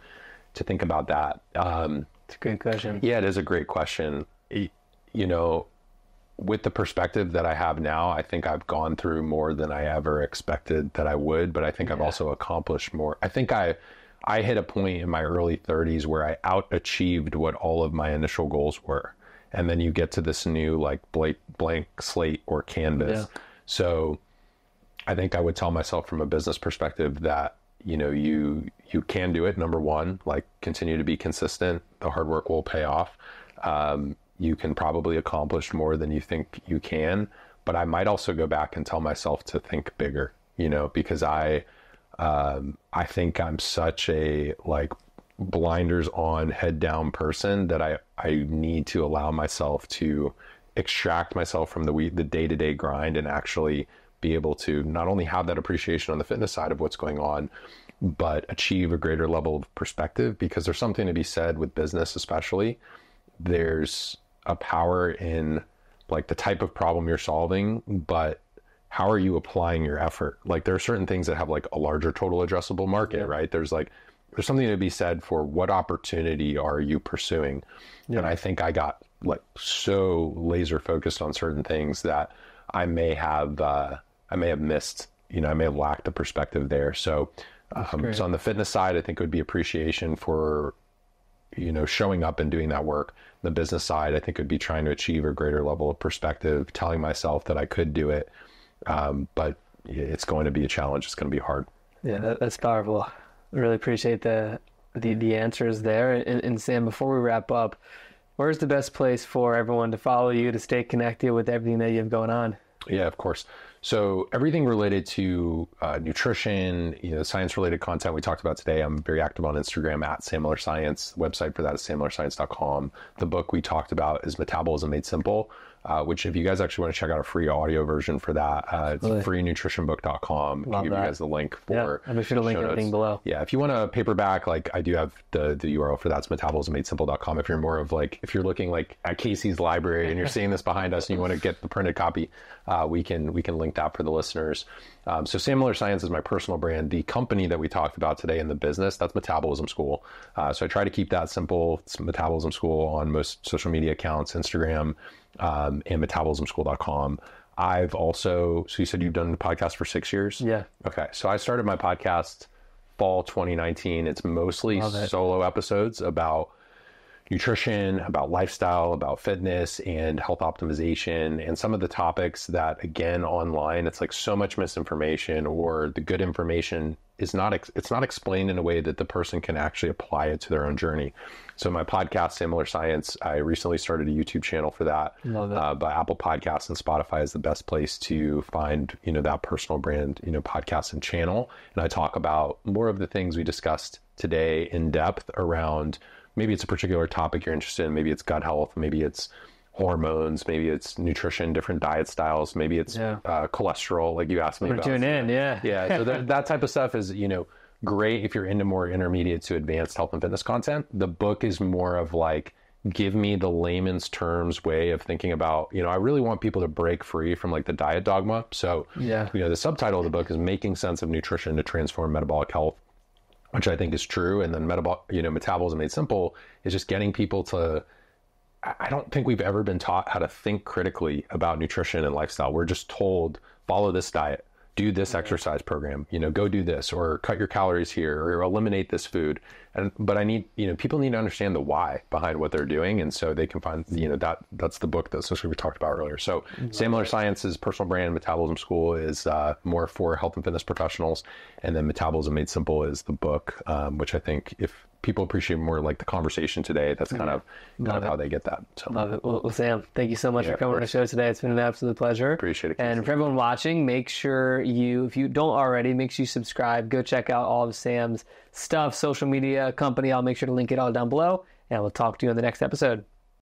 think about that. It's a great question. Yeah, it is a great question. You know, with the perspective that I have now, I think I've gone through more than I ever expected that I would, but I think I've also accomplished more. I think I hit a point in my early 30s where I out-achieved what all of my initial goals were. And then you get to this new like blank slate or canvas. Yeah. So I think I would tell myself from a business perspective that, you know, you can do it. Number one, like, continue to be consistent. The hard work will pay off. You can probably accomplish more than you think you can, but I might also go back and tell myself to think bigger, you know, because I think I'm such a like blinders on, head down person that I need to allow myself to extract myself from the day-to-day grind and actually be able to not only have that appreciation on the fitness side of what's going on, but achieve a greater level of perspective, because there's something to be said with business, especially. There's a power in like the type of problem you're solving, but how are you applying your effort? Like, there are certain things that have like a larger total addressable market, right? There's something to be said for what opportunity are you pursuing? Yeah. And I think I got like so laser focused on certain things that I may have missed, you know, I may have lacked the perspective there. So on the fitness side, I think it would be appreciation for, you know, showing up and doing that work. The business side, I think it would be trying to achieve a greater level of perspective, telling myself that I could do it. But it's going to be a challenge. It's going to be hard. Yeah, that's powerful. I really appreciate the answers there. And Sam, before we wrap up, where's the best place for everyone to follow you, to stay connected with everything that you have going on? Yeah, of course. So everything related to nutrition, you know, science-related content we talked about today, I'm very active on Instagram at Sam Miller Science. The website for that is sammillerscience.com. The book we talked about is Metabolism Made Simple, which if you guys actually want to check out a free audio version for that, it's freenutritionbook.com. I'll give you guys the link for I'll make sure to link everything below. Yeah, if you want a paperback, like I do have the URL for that. It's metabolismmadesimple.com. If you're more of like, if you're looking like at Casey's library and you're seeing this behind us and you want to get the printed copy, we can link that for the listeners. So Sam Miller Science is my personal brand. The company that we talked about today in the business, that's Metabolism School. So I try to keep that simple. It's Metabolism School on most social media accounts, Instagram, and metabolismschool.com. I've also, so you said you've done the podcast for 6 years? Yeah. Okay. So I started my podcast fall 2019. It's mostly solo episodes about nutrition, about lifestyle, about fitness and health optimization, and some of the topics that, again, online, it's like so much misinformation, or the good information is not, it's not explained in a way that the person can actually apply it to their own journey. So my podcast, Similar Science, I recently started a YouTube channel for that. Love it. But Apple Podcasts and Spotify is the best place to find, that personal brand, podcast and channel. And I talk about more of the things we discussed today in depth around, maybe it's a particular topic you're interested in. Maybe it's gut health. Maybe it's hormones. Maybe it's nutrition, different diet styles. Maybe it's cholesterol, like you asked me about. Tune in, Yeah. So that type of stuff is, great if you're into more intermediate to advanced health and fitness content. The book is more of like, give me the layman's terms way of thinking about, I really want people to break free from like the diet dogma. So, the subtitle of the book is Making Sense of Nutrition to Transform Metabolic Health, which I think is true. And then Metabolism Made Simple is just getting people to, I don't think we've ever been taught how to think critically about nutrition and lifestyle. We're just told, follow this diet, do this exercise program, go do this, or cut your calories here, or eliminate this food. But I need, people need to understand the why behind what they're doing. And so they can find, that's the book that we talked about earlier. So Similar Science's personal brand, Metabolism School, is more for health and fitness professionals. And then Metabolism Made Simple is the book, which I think if people appreciate more like the conversation today, that's kind of how they get that. So. Love it. Well, Sam, thank you so much for coming on the show today. It's been an absolute pleasure. Appreciate it. And for everyone watching, make sure if you don't already, make sure you subscribe. Go check out all of Sam's stuff, social media, company. I'll make sure to link it all down below. And we'll talk to you on the next episode.